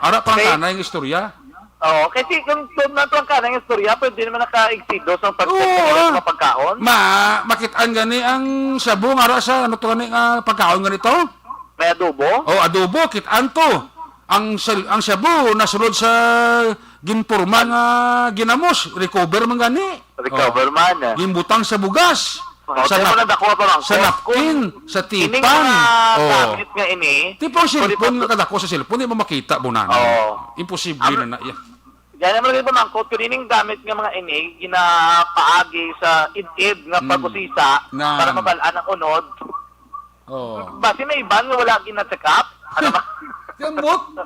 Ara pang kanay yung istorya. Kasi kung nato ang kanang istorya, pwede naman naka-exido sa pagkaon. Makitaan gani ang sabo nga sa ano to gani nga pagkaon ganito? May adobo? Adobo, kitaan to. Ang sabo nasulod sa ginporma nga ginamos, recover man gani. Recover man. Gimbutang sa bugas. Sa napkin, sa tipan. Gamit nga ini. Tipong cellphone nga kadako sa cellphone, di mo makita bunan. Imposible na. Gaya naman rin pamangkot, kunining gamit nga mga ini, ginapaagi sa id-id nga pag-usisa para mabalaan ang unod. Basi may iban nga wala gina-check up. Ano ba? Gambot.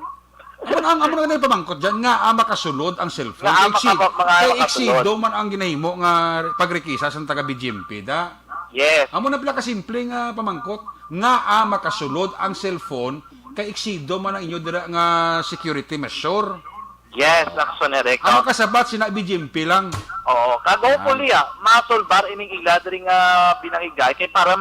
Ang amo na pamangkot dyan nga makasulod ang cellphone. Kay eksido man ang ginahimo nga pagrekisa sa taga BGMP da. Yes. Amo na pala kasimple nga pamangkot nga makasulod ang cellphone kay eksido man ang inyo dira nga security measure. Yes, Action Eric. Ang kasabat sina BGMP lang. Oo, hopefully masolbar ining ila diri nga binangigay kay para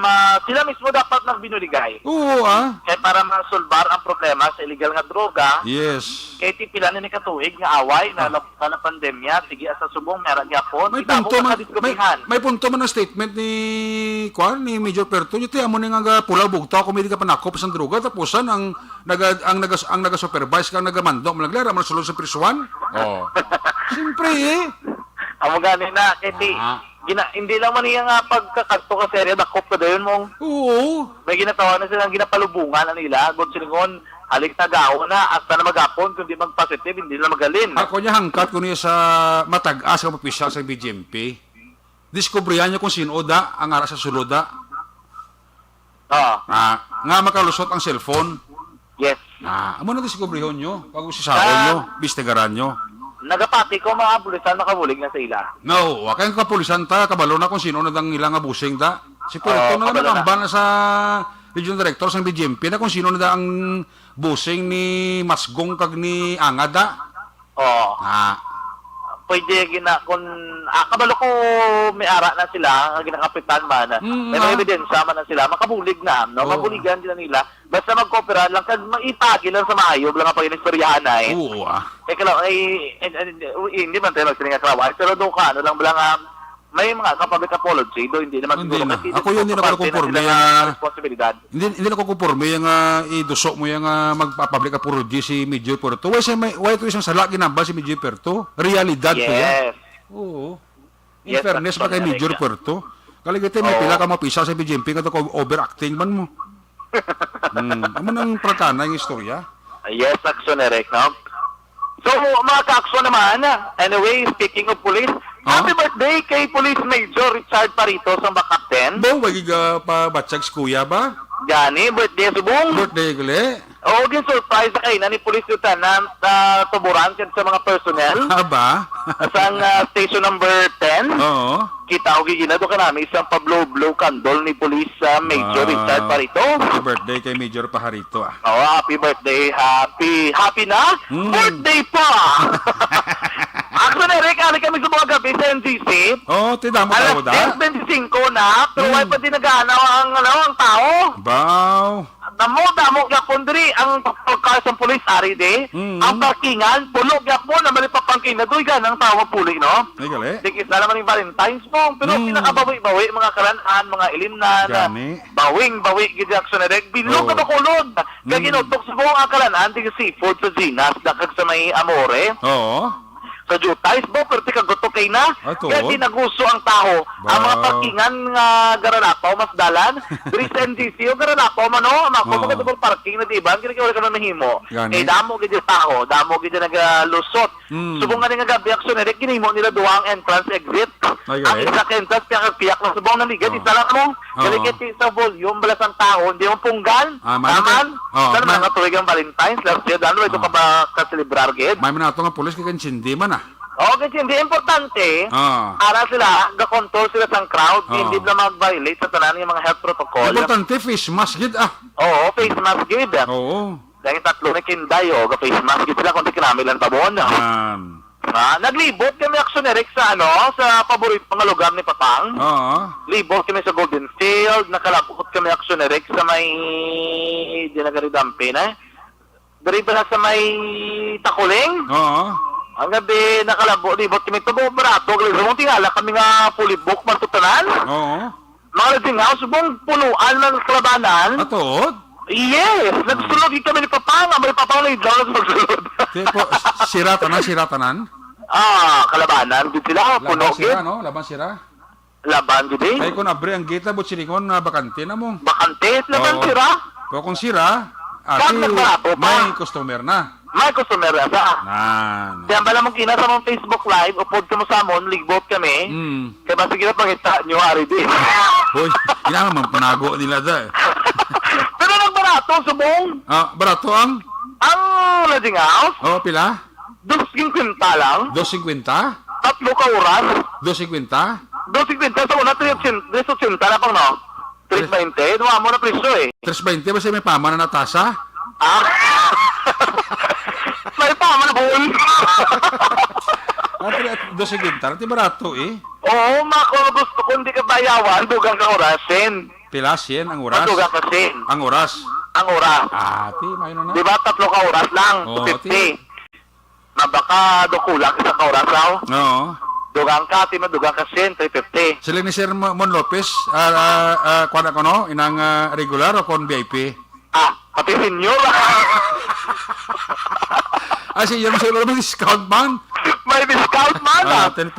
sila mismo dapat nang binuligay. Oo, Kay para masolbar ang problema sa illegal nga droga. Yes. Kay tipilan ni katuig nga away na pandemya, sige asa subong meron gyapon. May Kita mo punto man, makadiskubrihan. may punto man ang statement ni Major Perto. Ito amo ni nga pula bugta kung hindi ka panakop sa droga tapusan ang naga supervise kang nagamando mo naglera man sulod sa prisuan. Oh. Siyempre Amo gani na kay hindi lang man niya nga pagkakadto ka serya dakop ka dayon mong Oo. may ginatawa na silang ginapalubungan na nila god silingon halik na gao na hasta na magapon kundi magpositive hindi na magalin. Ako niya hangkat ko niya sa matag-as ka opisyal sa BGMP. Diskubrihan niya kung sino da ang ara sa suluda. Nga makalusot ang cellphone. Yes. Amo na diskubrihon nyo. Pag usisaon nyo, bistegaran nyo. Nagapati ko mga pulisan nakabulig na sa ila. No, wakay kapulisan ta, kabalo na kung sino na dang ilang abusing da. Si Puerto na kabalo naman ang bana sa Regional Director sa BGMP na kung sino na da ang busing ni Masgong kag ni Angada. Oo. Pwede kung kabalo ko may ara na sila, ang ginakapitan man. May mga ebidensya man na sila, makabulig na, no? Mabuligan din nila. Basta magkooperan lang, kag maitagi lang sa maayog lang ang pag-inistoryahan na Oo hindi man tayo magsiling akrawan, pero doon ka, ano lang may mga public apology, doon hindi naman Hindi na. Ako yun, hindi na ako conforme responsibilidad. Hindi na ko conforme yung idusok mo yung magpa-public apology si Major Puerto. Why ito isang sala ginamba si Major Puerto? Realidad ko yan. Yes. Oo. In Yes, fairness that's pa kay Major correct. Puerto. Kaligate may pila ka mapisa sa BGMP kada ko overacting man mo. Amo nang pratana yung istorya. Yes, action Eric, no? So, mga ka-action naman, anyway, speaking of police, happy birthday kay Police Major Richard Parito sa Captain. Bong, wagiga pa batsag kuya ba? Gani, birthday subong. Birthday gali. Oo, surprise na kayo na ni Police Lieutenant Tuburan sa mga personnel Aba? sa station number 10. Oo. Kita ko ginado ka namin isang pablow-blow candle ni Police Major Richard Parito. Happy birthday kay Major Pajarito Oh, happy birthday. Happy na? Birthday pa! Action Eric, ali kami sa mga gabi sa NGC. Tidamo tao Alas da? 10:25 na, pero wala pa din nag-aanaw ang tao. Baw. Damo gyapon diri ang pagkakas ng pulis ari de. Ang parkingan pulo gyapon na mali papangkin na doy ganang tawo puli no. Ay gali. Dikit na naman yung Valentine's mo, pero pinakabawi-bawi mga karanaan, mga ilimnan, Gani. bawing-bawi gid action na reg bilog ka bakulod. Kaya ginutok sa buong ang karanaan di seafood sa Ginas dakag sa may Amore. Oo. Sa Jutais bo perti kagutok kay na. Ato. Kaya ginagusto ang tao. Ang mga parkingan nga garanapaw mas dalan. Diri sa NGC o garanapaw man no, mako mga double parking na di ba? Kaya wala ka na mahimo. Gani. Damo gid yung tao, damo gid nagalusot. Subong nga nga gabi action na ginimo nila duwang entrance exit. Ay, Ang gali. isa entrance kaya piyak ng subong ng ligat isa lang mo. Galikit sa volume balas ang tao, hindi mo punggal. Taman. Sana mga tuwig ang Valentine's last year, dano ito ka ba ka-celebrar gid? May minato nga pulis kay kansindi man Okay, hindi importante. Ah. Ara sila, ga-control sila sa crowd, hindi na mag-violate sa tanan ng mga health protocol. Importante fish mask gid Oo, face mask gid. Oo. Dahil tatlo na kinday, ga-face mask gid sila, kundi kinamilan tabon. Naglibot kami action Eric sa sa paborito mga lugar ni Patang. Oo. Libot kami sa Golden Field, nakalabot kami action Eric sa may di nagaridampi na. Dari ba sa may Takuling? Oo. Ang gabi nakalabot libot kami tubo barato, galisong tingala kami nga fully book man tutanan. Oo. Mga tingaw subong punuan ng kalabanan. Atod. Yes, nagsulod kami ni Papang, may Papang na idlaw na magsulod. Tipo siratanan. Kalabanan gid sila, puno Laban gid. sira no, laban sira. Laban gid. Ay kun abre ang gate bot silikon na bakante na mo. Bakante, laban Oo. sira. Pero kung sira, Nagbabato pa. may customer na. May customer sa. Nan. Kaya bala mong kina sa mong Facebook Live, upod ka mo sa amon, ligbot kami. Kaya ba sige na pangita nyo, ari din. Hoy, kailangan man panago nila da. Pero nagbarato, subong. Barato ang Ang Lading House, pila? 2.50 lang. 250? Tatlo ka oras. 250? 2.50 sa una, 3.80 na pang no? 3.20, duwa mo na presyo eh. 320 ba siya may pama na natasa? May pa, manabon. 12 gintal, ti barato eh. Oo, kung gusto ko hindi ka bayawan, dugang ka orasin. Pilas yan ang oras. Dugang kasi. Ang oras. Ang oras. Ti, mayo na. Di ba 3 ka oras lang? Oo, 250. Na baka kulang isang ka oras raw. Oo. Dugang ka, madugang ka sin, 350. Sila ni Sir Mon Lopez, kuwan ako no, inang regular o kon VIP? Pati senior. Si yun sila naman discount man. May discount man 10%.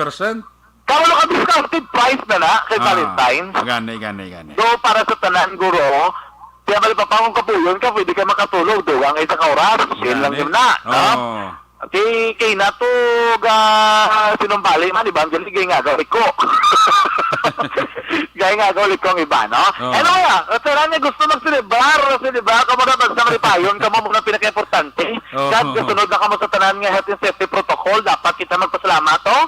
Kawalo ka discounted price na kay Valentine's. Gani. So, para sa tanan, guro, kaya mali pa kung kapuyon ka, pwede ka makatulog. Dugang isa ka oras. Yun lang yun na. Oo. Di kay na to sinumbali man evangelist gay nga gawin ko. Gay nga gawin ko ang iba, no? Ano nga, tara niya gusto mag-celebrar, ka mo na basta maripayon, ka mo muna pinaka-importante. Kahit kasunod na ka mo sa tanan nga health and safety protocol, dapat kita magpasalamat, to.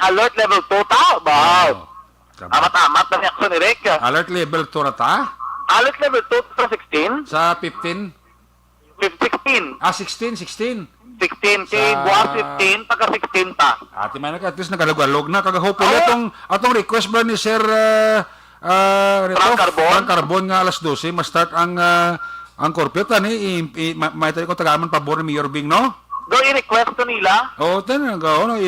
Alert level 2 ta, ba? Amat-amat na reaksyon ni Rick. Alert level 2 na ta? Alert level 2 sa 16? Sa 15? 16. 16. 16, buwan 15, pagka 16 pa. Ati man at least nagalugalog na kagahopol atong request ba ni Sir Frank Carbon nga alas 12 ma-start ang corporate ani may tayo ko tagaman pabor ni Mayor Bing no? Go i-request to nila.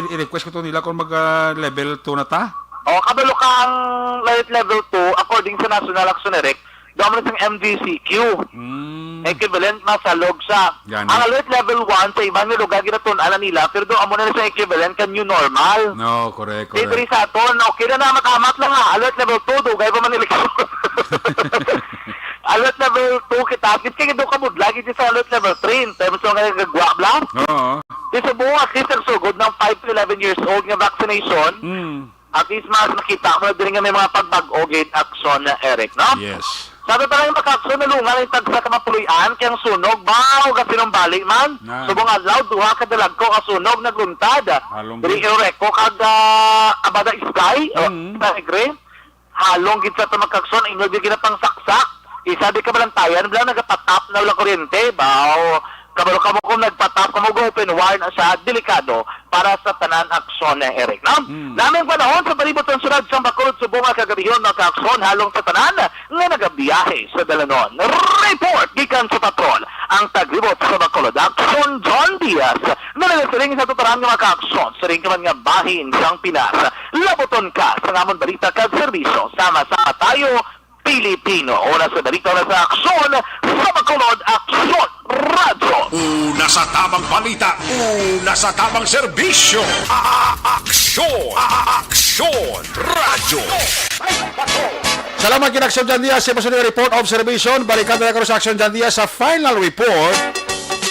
I-request ko to nila kung mag level 2 na ta. Kabalo ka ang level 2 according sa National Action Direct. Doon mo ng MGCQ. Equivalent na sa logsa. Ang alert level 1 sa ibang lugar ginatun-ala nila, pero doon mo na sa equivalent ka new normal. No, correct. Dito sa aton, okay na makamat lang ha. Alert level 2, dugay pa man eleksyon. Alert level 2 kita, kaya doon ka mo, lagi sa alert level 3. Tayo mo nga nagagwa bla? Oo. Di sa buong at least nagsugod ng 5 to 11 years old nga vaccination, at least mas nakita mo na din nga may mga pagbag-ogin action na Eric, no? Yes. Sabi pa lang yung makakson na lunga yung tagsa ka mapuloyan, kayang sunog, bao ka sinumbalik man. Subong adlaw, duha ka dalag ko, kasunog, nagluntad. Diri ireko kag abada sky, negre. Halong gid sa makakson, inyo di ginapang saksak. Isa di ka balantayan, bilang nagapatap na wala kuryente, bao. Kabalo ka mo kung nagpatap ka mo, open wire na siya, delikado para sa tanan aksyon na Eric. No? Naming panahon sa palibot ng sunod sa Bacolod, subunga kagabiyon na ka-aksyon halong sa tanan nga nagabiyahe sa Dalanon. Report gikan sa patrol ang tagribot sa Bacolod. Aksyon John Diaz na nagasiring sa tutarang nga ka-aksyon sa ring ka man nga bahin sang Pinas. Laboton ka sa ngamon balita kag serbisyo. Sama-sama tayo, Pilipino. Una sa balita na sa aksyon sa Bacolod, Aksyon Radyo. Una sa tamang balita, una sa tamang serbisyo. Aksyon! Aksyon! Radyo! Salamat kina Aksyon John Diaz sa pasunod report observation. Balikan tayo sa Aksyon John Diaz sa final report.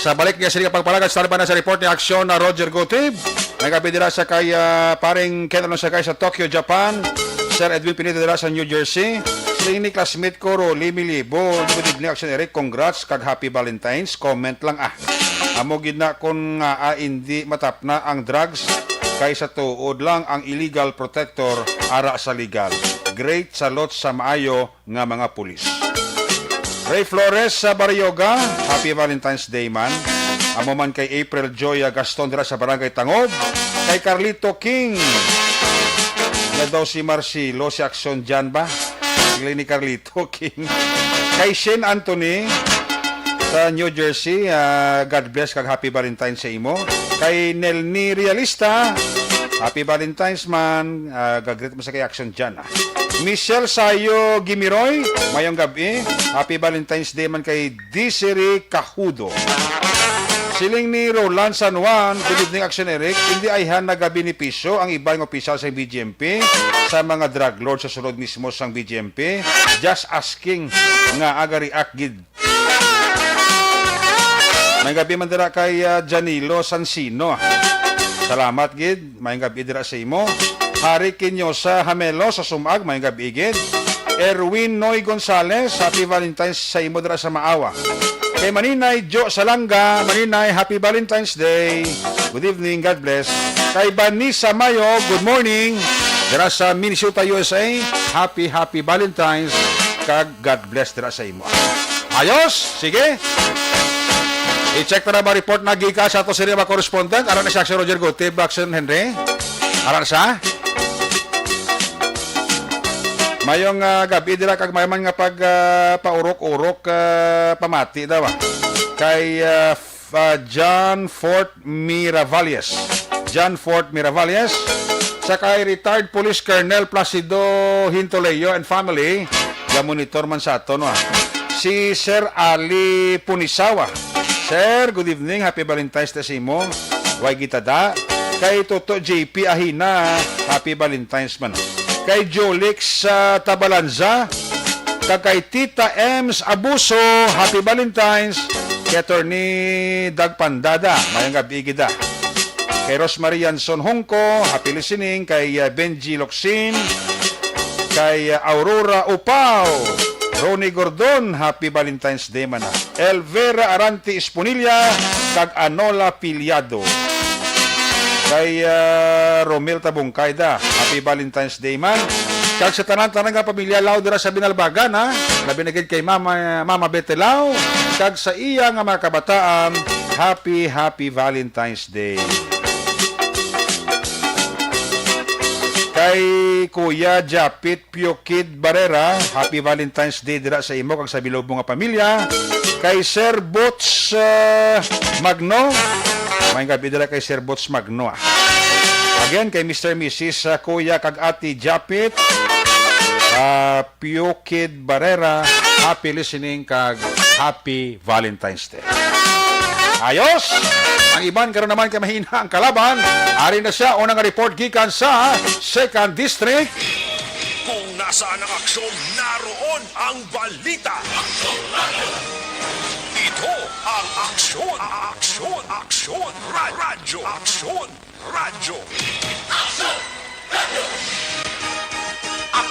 Sa balik niya sila pagpalagat sa na sa report ni Aksyon na Roger Gotib. Nagabidira sa kay paring Kenon sa kay sa Tokyo, Japan. Sir Edwin Pineda dira sa New Jersey. Sila ni classmate ko Rolly Milibo. Ngunit ni Aksyon Eric, congrats kag happy Valentine's. Comment lang Amo gid na kung hindi matap na ang drugs kaysa tuod lang ang illegal protector ara sa legal. Great salot sa maayo nga mga pulis. Ray Flores sa Baryoga, happy Valentine's Day man. Amo man kay April Joya Gaston dira sa Barangay Tangob. Kay Carlito King na daw si Marcelo, si Aksyon dyan ba? Sila ni Carlito King. Kay Shane Anthony sa New Jersey, God bless kag happy Valentine's sa imo. Kay Nelny Realista, happy Valentine's man. Gagreet mo sa kay Aksyon dyan. Michelle Sayo Gimiroy, mayong gabi. Happy Valentine's Day man kay Desiree Cahudo. Siling ni Roland San Juan, good evening Aksyon Eric. Hindi ayhan na benepisyo ang ibang opisyal sa BGMP sa mga drug lord sa sulod mismo sang BGMP. Just asking nga aga react gid. May gabi man dira kay Janilo Sansino. Salamat gid. May gabi dira sa imo. Hari Kinyosa Hamelo sa Sumag, may gabi gid. Erwin Noy Gonzales, happy Valentine's sa imo dira sa Maawa. Kay Maninay Jo Salanga, Maninay, happy Valentine's Day. Good evening, God bless. Kay Vanessa Mayo, good morning. Dira sa Minnesota, USA, happy Valentine's. Kag God bless dira sa imo. Ayos, sige. I-check na ba report na gika sa ato sila mga correspondent? Aran na siya si Roger Gutib, Action Henry? Aran siya? Mayong gabi dira kag mayaman nga pag paurok-urok pamati daw. Kay John Fort Miravalles. John Fort Miravalles. Sa kay retired Police Colonel Placido Hintoleyo and family. Monitor man sa ato, no? Si Sir Ali Punisawa. Sir, good evening. Happy Valentine's Day sa imo. Way gitada. Kay Toto JP Ahina. Happy Valentine's man. Kay Jolix Tabalanza. Kay Tita Ems Abuso. Happy Valentine's. Kay Attorney Dag Pandada. Mayang gabi gida. Kay Rosemary Yanson Hongko. Happy listening. Kay Benji Loksin. Kay Aurora Upao, Ronnie Gordon, Happy Valentine's Day man. Elvera Aranti Esponilla, kag Anola Piliado. Kay Romel Tabungkayda, Happy Valentine's Day man. Kag sa tanan-tanan nga pamilya Lao dira sa Binalbagan, ha? Labi na gid kay Mama Betelao, kag sa iya nga mga kabataan, Happy Valentine's Day. Kay Kuya Japit Piokid Barrera, Happy Valentine's Day dira sa imo kag sa bilog mo nga pamilya. Kay Sir Bots Magno, may gabi dira kay Sir Bots Magno. Again kay Mr. Mrs. Kuya kag Ati Japit Piokid Barrera, happy listening kag Happy Valentine's Day. Ayos! Ang iban karon naman kay mahina ang kalaban. Ari na siya unang report gikan sa 2nd District. Kung nasaan ang aksyon, naroon ang balita. Ito ang aksyon. Radyo.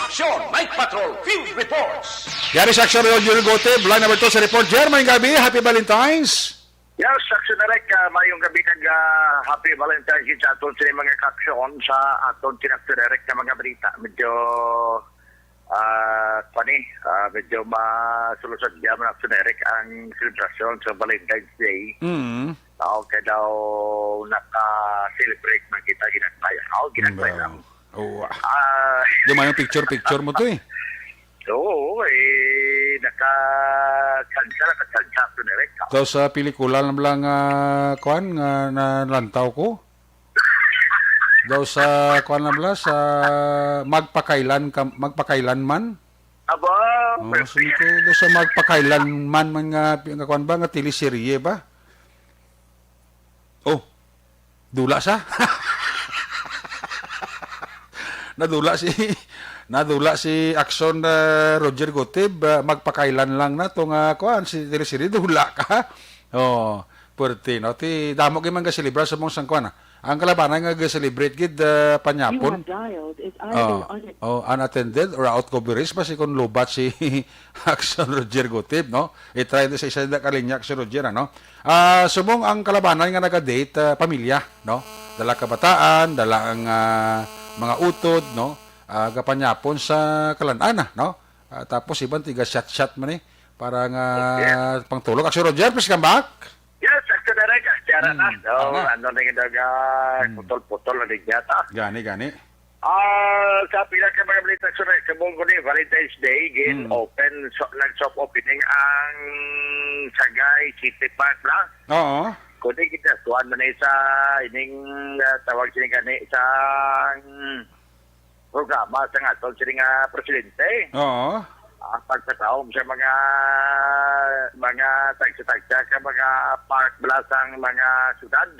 Aksyon, Night Patrol, Field Reports. Yari sa aksyon Roger Gutib. Line number 2 sa report. Jermaine Gabi, Happy Valentine's. Yes, aksyon na rin mayong gabi kag Happy Valentine's Day sa aton sa mga kaksyon sa aton tinakturerek na mga balita. Medyo medyo masulusod diyan ang akturerek ang celebration sa Valentine's Day. Kaya daw naka-celebrate man kita ginagbayan. Ginagbayan lang. Yung picture mo to eh. Oo, naka-kansa to na rin. So sa pelikula lang nga nalantaw ko. Daw sa sa magpakailan man. Aba, daw sa magpakailan man nga kuan ba nga teleserye ba? Oh. Dula sa. Nadula si Action Roger Gutib, magpakailan lang na tong kuan si teleserye dula ka. Oh, puwerte no. Ti damo gyud man ga celebrar sa mong sangkuan. Ang kalabanan nga ga-celebrate gid panyapon. Unattended or out coverage pa si kon lubat si Action Roger Gutib, no? I-try sa isa na kalinyak si Roger, no? Sumong ang kalabanan nga naga-date pamilya, no? Dala kabataan, dala ang mga utod, no? Gapanyapon sa kalanana, no? Tapos ibang tiga shot man para nga pangtulog. Action Roger, please come back. yes, aksyon na rin. Kaya na. Ano na yung putol-putol na rin yata. Gani. Sa pinaka mga balita sa kabong ko ni Valentine's Day, open, nag-soft opening ang Sagay City Park na. Oo. Kundi kita, tuwan mo na sa ining tawag siya gani sa programa sa nga tol siya presidente. Oo. Pagkataong sa mga tagsa-tagsa ka mga park belasang mga syudad.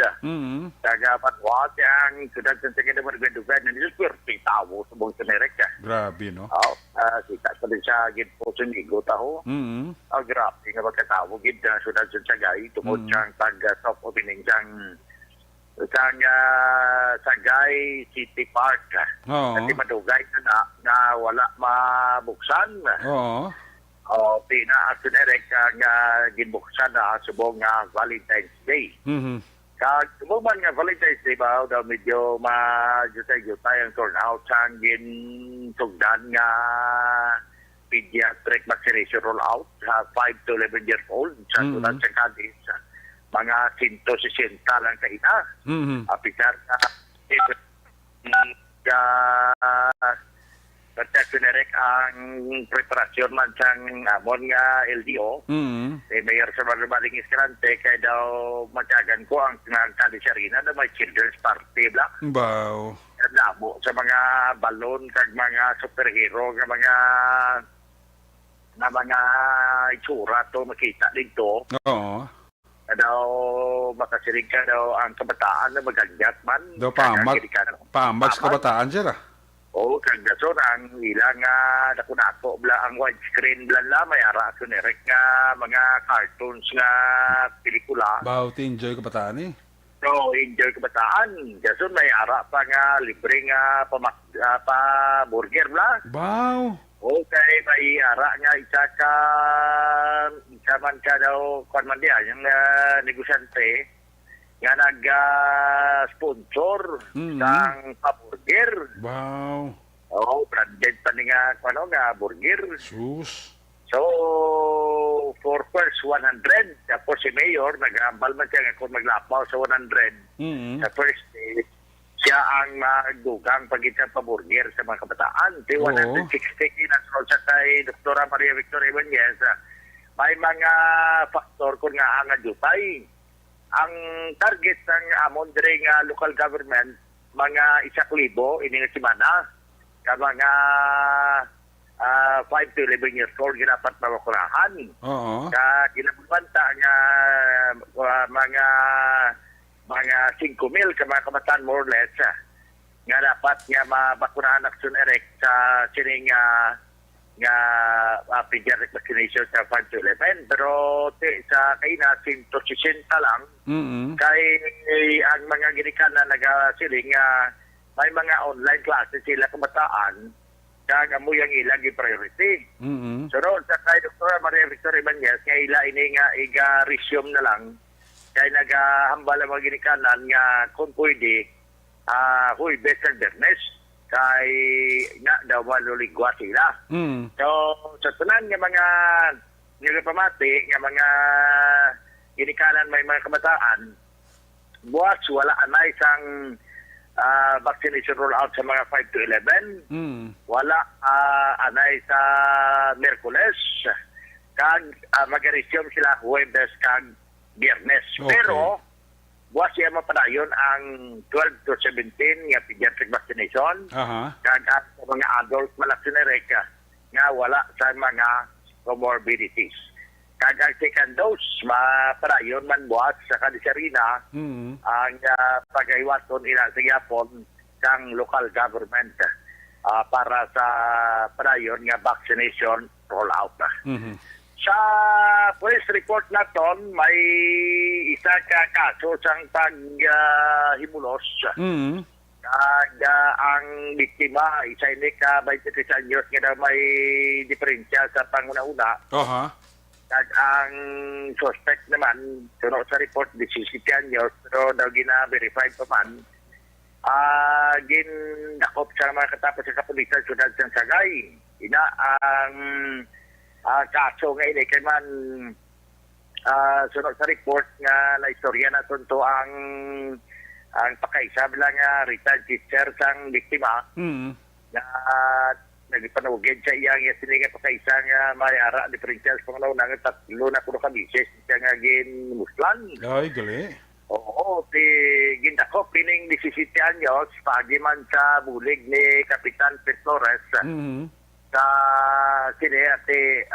Taga Patwat ang syudad sa Sagay Dugan na niluswerte tao sa buong Amerika. Grabe, no? Kita sa din siya gid po sa Nigo taho. Grabe nga pagkatawo gid na syudad sa Sagay tungod siyang soft opening siyang Sagay City Park. Kasi madugay na wala mabuksan. Oo. Pina-action erek nga ginbuksan na subong nga Valentine's Day. Kag subong man nga Valentine's Day ba daw medyo ma-jutay ang turnout sang ginsugdan nga pediatric vaccination rollout sa 5 to 11 years old sa tulad sa Cadiz. mga 160 lang kaina. Apitar na Pagkakunarek ang preparasyon man sang amon nga LDO, Mayor sa Malubaling Escalante, kaya daw matagan ko ang tinangkali siya rin na may children's party bla. Wow. Labo sa mga balon kag mga superhero nga mga itsura to makita dito. Oo. Daw makasirig ka daw ang kabataan na magagyat man. Do pamag sa kabataan sila. Oo, kag gason ang ilang dako-dako bla ang widescreen bla la may ara kunerek nga mga cartoons nga pelikula. Wow, enjoy kabataan eh. So, enjoy kabataan. Gason may ara pa nga libre nga pa burger bla. Wow. Okay, may ara nga isa man ka daw kung man diya, yung negosyante nga nag-sponsor ng pa-burger. Wow. Oo, branded pa nga burger. Sus. So, for first 100, tapos si Mayor, nag-ambal man siya nga kung maglapaw sa 100. Sa first day, siya ang magdugang pagitang pa-burger sa mga kabataan. Di 160 kinasol sa kay Dr. Maria Victoria Ibanez. May mga faktor kung nga ang adjupay. Ang target ng amon dire nga local government, mga 1,000 ini nga semana, ka mga 5 to 11 years old ginapat mabakurahan. Oo. Ginabanta nga mga 5,000 ka mga kabataan more or less nga dapat nga mabakunahan action erect sa sining nga pediatric vaccination sa 5 to 11. Pero sa kaina 160 lang kay ang mga ginikanan nagasiling may mga online classes sila kabataan kag amoy ang ilang priority. So sa kay Dr. Maria Victoria Ibanez nga ila ini nga iga-resume na lang kay nagahambal ang mga ginikanan nga kung pwede best and fairness kay nga daw maluligwa sila. So sa tanan nga mga pamati nga mga ginikanan may mga kabataan buwas wala na isang vaccination rollout sa mga 5 to 11. Wala anay sa Merkules kag mag-resume sila Huwebes kag Biyernes. Okay. Pero buwas siya mapadayon ang 12 to 17 nga pediatric vaccination. Kag sa mga adult malaksinarek nga wala sa mga comorbidities. Kag ang second dose mapadayon man buwas sa Kadisarina ang pag-iwaton ila sa yapon sang local government para sa padayon nga vaccination rollout. Sa police report naton may isa ka kaso sang paghimulos. Kag ang biktima isa ni ka 23 anyos nga may diferensya sa panguna-una. Kag ang suspect naman sunod sa report 17 anyos pero daw gina-verify pa man. Ginakop sa mga katapos sa kapulisan sunod sa Sagay. Ina ang kaso nga ini kay man sunod sa report nga na istorya na tunto ang pakaisa bilang retired teacher sang biktima na nagpanugid sa iyang sininga pakaisa nga may ara diferensya sa pangalaw nga 3 na kuno ka bisis siya nga ginmuslan. Ay, gali. Oo, gindakop pining 17 anyos pagi man sa bulig ni Kapitan Petores. Sa sinayate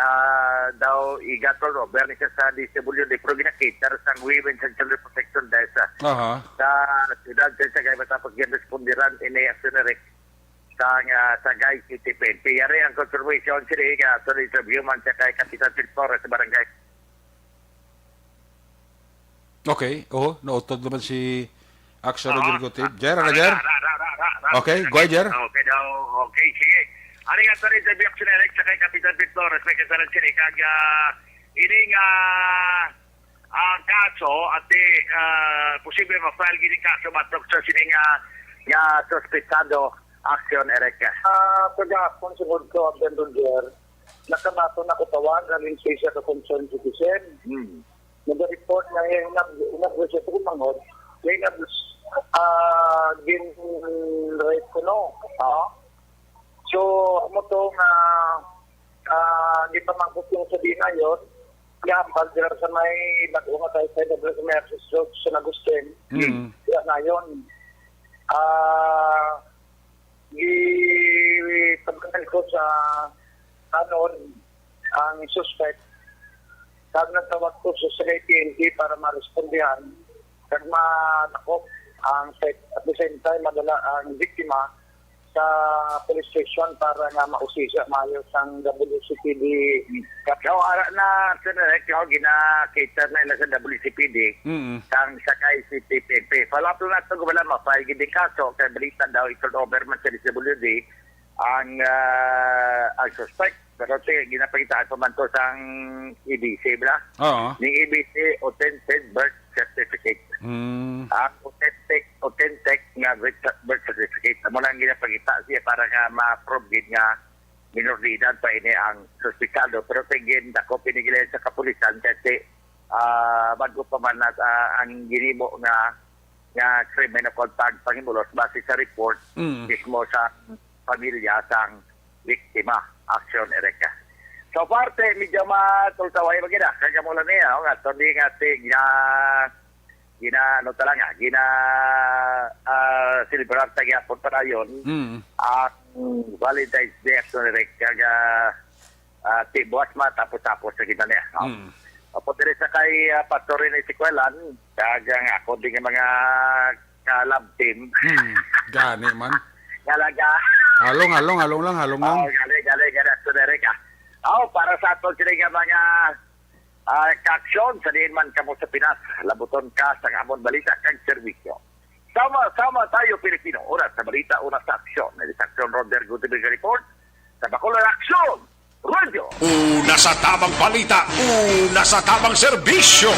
daw igatol Robert ni sa DSWD pero ginakita sa Women's and Children Protection Desk sa siyudad sa Sagay matapos ginrespondiran ini actionerek sa Sagay City PNP. Yari ang confirmation sila sa interview man sa kay Kapitan Petores sa barangay. Okay, nautod naman si Action Executive. Jer. Okay, go ahead, Jer. Okay daw, okay, sige. Ano nga sa rin sa biyak sinelect sa kay Kapitan Victoras may kasalan sila kag ining kaso at posible ma-file gining kaso matrok sa sining nga suspectado action ereka. Pagkakon sugod ko Abdon Jer, nakabato na kutawan galing siya sa concerned citizen. nag-report na yung inabot siya tumangod, yung inabot gin-rate ko no. So, mo to nga di pa mangkot yung sabihin na yun, kaya pagdira sa may nag-unga tayo sa WMS sa Nagustin, kaya na yun. Ipagkakan ko sa ang suspect, kag nagtawag ko sa AT&T para ma-respondihan, kag manakop ang at the same time madala ang biktima sa police station para nga mausisa maayos ang WCPD. Kaya ara na direct yung gina-cater na ila sa WCPD sang sakay si PPP. Palaplo na ito wala mapay giding kaso kaya balita daw i-turn over man sa DSWD ang suspect. Pero ginapagitaan pa man to sang EBC ba? Oo. Ning EBC authentic birth certificate. Authentic nga birth certificate. Amo lang ginapagita siya para nga ma-prove nga minor de edad pa ini ang suspikado. Pero tingin dako pinigilan sa kapulisan kasi bago pa man ang ginimo nga criminal contact pangimulos base sa report mismo sa pamilya sang biktima. Action Erika. So parte medyo matultaway magina kaya mo lang niya nga tondi nga gina ano talaga gina celebrar tagi apon para yon ang Valentine's Day Action Erika kaya tibuas matapos sa kita niya. Apo dire sa kay pastorin ni Sikwelan kaya ako din nga mga kalab team. Gani man. Galaga. Halong lang. Gali, Sunerika. Para sa ato sila nga mga kaksyon, sa diin man kamo sa Pinas, labuton ka sa amon balita kang serbisyo. Sama tayo Pilipino, oras sa balita, oras sa aksyon. Sa aksyon, Roder Gutibig Report, sa Bacolod Aksyon, Radio. Una sa tamang balita, una sa tamang serbisyo.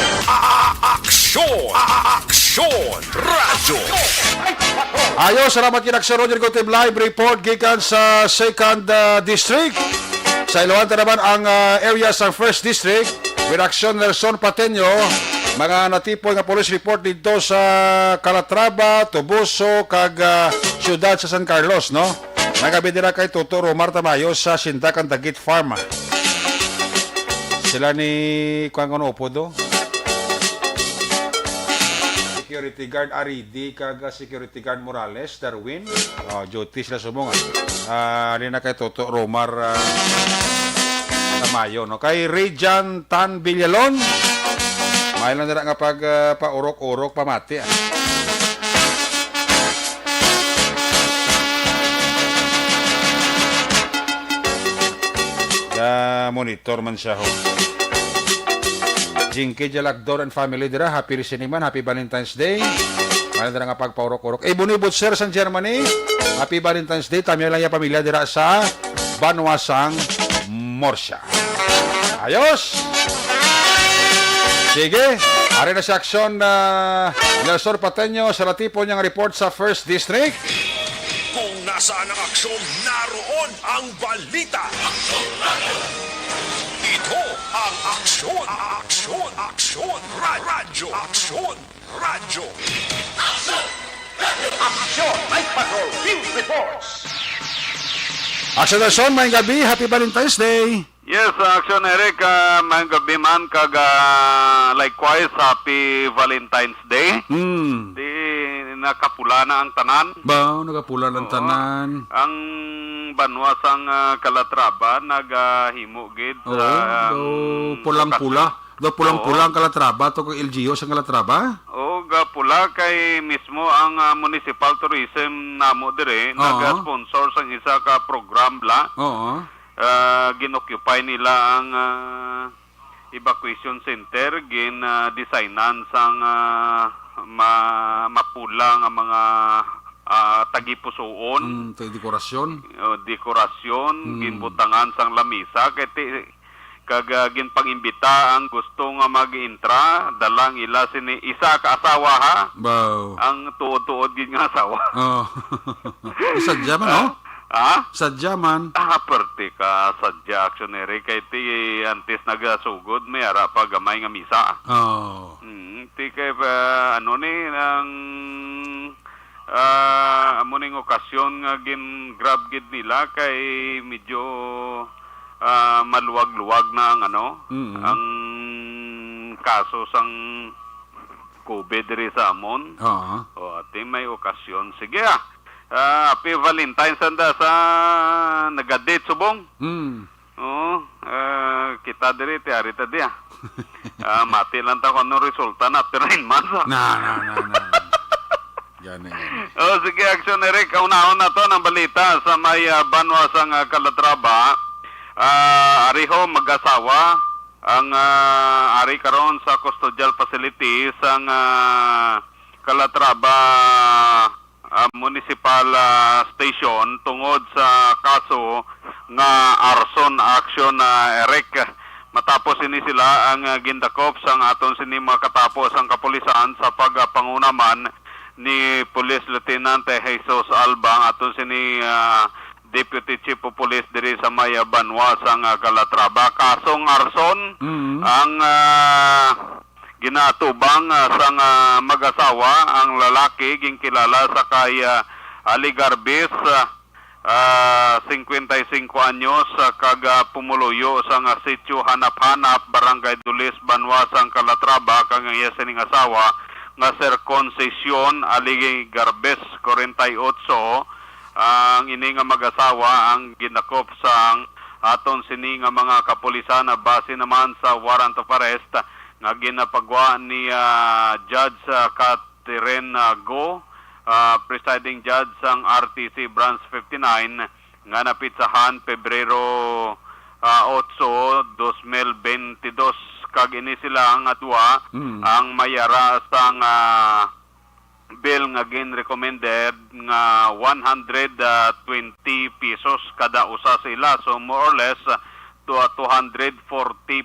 Aksyon! Radyo! Ayo, salamat kinaksyon Roger Gutib Live Report gikan sa 2nd District. Sa Iloanta naman ang area sa 1st District. With action Nelson Pateño. Mga natipoy nga police report dito sa Calatrava, Tubuso, kag siyudad sa San Carlos, no? Nagabidira kay Toto Romar Tamayo sa Sindakan Dagit Farm. Sila ni Kuang Upo do. Security guard Aridi kag security guard Morales Darwin. Duty sila sumongan. Nina kay Toto Romar Tamayo, no? Kay Rejan Tan Villalon. May lang nga pag paurok-urok pamati. Monitor man siya ho. Jinky Jalagdor and family dira, happy listening man, happy Valentine's Day. Ano dira nga pagpaurok-urok. Bunibot sir sa Germany, happy Valentine's Day. Tamya lang yung pamilya dira sa Banwasang Morsya. Ayos! Sige, ari na si aksyon Nelson Pateño sa ratipo niyang report sa 1st District. Kung nasaan ang aksyon, naroon ang balita. Ito ang aksyon. Radyo. Aksyon! Night Patrol Field Reports! Aksyon Nelson, may gabi, happy Valentine's Day. Yes, Action Eric, may gabi man kag likewise happy Valentine's Day. Di nakapula na ang tanan. Ba, nakapula ng tanan. Ang banwasang Calatrava naghimo gid pulang-pula. Pulang-pula ang Calatrava to kag LGU sa Calatrava. Pula kay mismo ang municipal tourism namo dire nag-sponsor sang isa ka program bla. Ginoccupy nila ang evacuation center, designan sang mapula nga mga tagipusoon. Dekorasyon, ginbutangan sang lamisa kag ginpangimbita ang gusto nga mag-intra dalang ila sini isa ka asawa ha. Wow. Ang tuod-tuod gid nga asawa. Isa diyan man no? Ha? Sadya man. Perti ka sadya aksiyoneri kay ti antes nagasugod may ara pa gamay nga misa. Oh. Ti kay ano ni ang amuning okasyon nga grab gid nila kay medyo maluwag-luwag na ang ano ang kaso sang COVID diri sa amon. Oo. O ati may okasyon. Sige Happy Valentine's anda sa nagadate subong. Oo. Kita diri ti ari tadi mati lang ta kung ano resulta na after 9 months. Na. Yan. Sige, Action Eric, kaunahon na to ng balita sa may Banwa sang Calatrava. Ariho mag-asawa ang ari karon sa custodial facility sang Calatrava Municipal Station tungod sa kaso nga arson action Eric. Matapos ini sila ang gindakop sang aton sini makatapos ang kapulisan sa pagpangunaman ni Police Lieutenant Jesus Alba ang aton sini Deputy Chief of Police diri sa may Banwa sang Calatrava. Kasong arson ang ginatubang sang mag-asawa ang lalaki ging kilala sa kay Ali Garbis 55 anyos kag pumuluyo sang sitio Hanap-Hanap Barangay Dulis Banwa sang Calatrava kag iya sining asawa nga Sir Concession Ali Garbes 48 ang ini nga mag-asawa ang ginakop sang aton sini nga mga kapulisan na base naman sa warrant of arrest nga ginapagwa ni Judge Catherine Go, presiding judge sang RTC Branch 59 nga napitsahan Pebrero 8, 2022 kag ini sila ang atwa ang mayara sang bill nga gin-recommended nga 120 pesos kada usa sila, so more or less to 240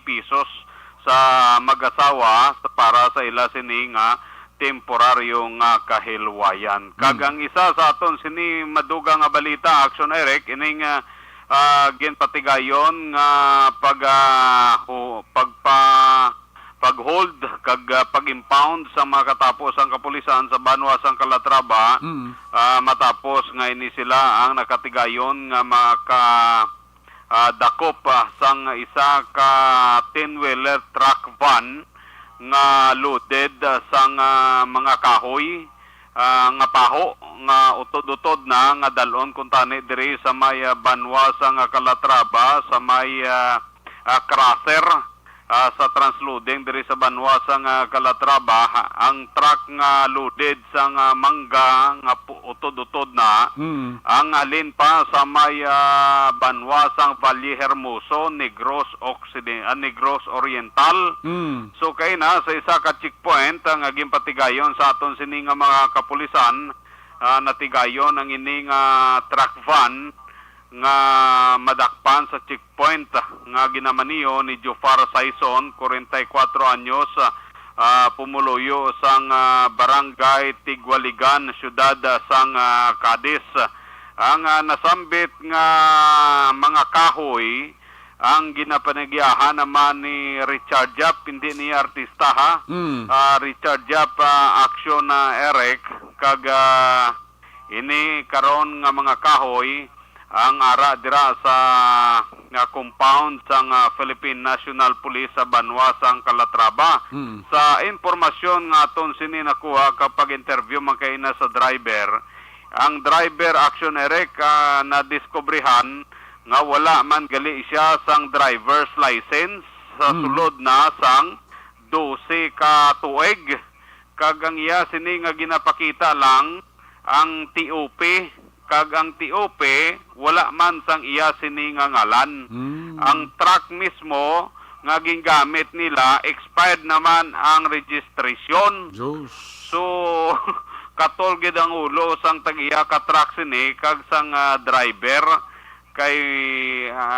pesos sa mag-asawa para sa ila sini nga temporaryo nga kahilwayan. Kagang isa sa aton sini maduga nga balita Action Eric ining ginpatigayon nga pag-hold kag pag-impound sa mga katapos ang kapulisan sa Banwa sang Calatrava matapos nga ini sila ang nakatigayon nga dakop sang isa ka 10-wheeler truck van nga loaded sang mga kahoy nga paho nga utod-utod na nga dalon kuntani diri sa may Banwa sang Calatrava sa may crusher sa transloading diri sa Banwa sang Calatrava. Ang truck nga loaded sang mangga nga utod-utod na ang alin pa sa may Banwa sang Valle Hermoso, Negros Negros Oriental. So kay na sa isa ka checkpoint ang ginpatigayon sa aton sini nga mga kapulisan natigayon ang ini nga truck van nga madakpan sa checkpoint nga ginamaniyo ni Jofar Saison, 44 anyos, pumuluyo sang barangay Tigwaligan, syudad sang Cadiz. Ang nasambit nga mga kahoy ang ginapanagyahan naman ni Richard Yap, hindi ni artista ha. Richard Yap action Eric kag ini karon nga mga kahoy ang ara dira sa compound sang Philippine National Police sa Banwa sang Calatrava. Sa impormasyon nga aton sini nakuha kapag interview man kay na sa driver, ang driver Action Eric na diskubrihan nga wala man gali siya sang driver's license sa sulod na sang 12 ka tuig kag ang iya sini nga ginapakita lang ang TOP kag ang TOP wala man sang iya sini nga ngalan. Ang truck mismo nga gingamit nila expired naman ang registration. So katol gid ang ulo sang tag-iya ka truck sini kag sang driver kay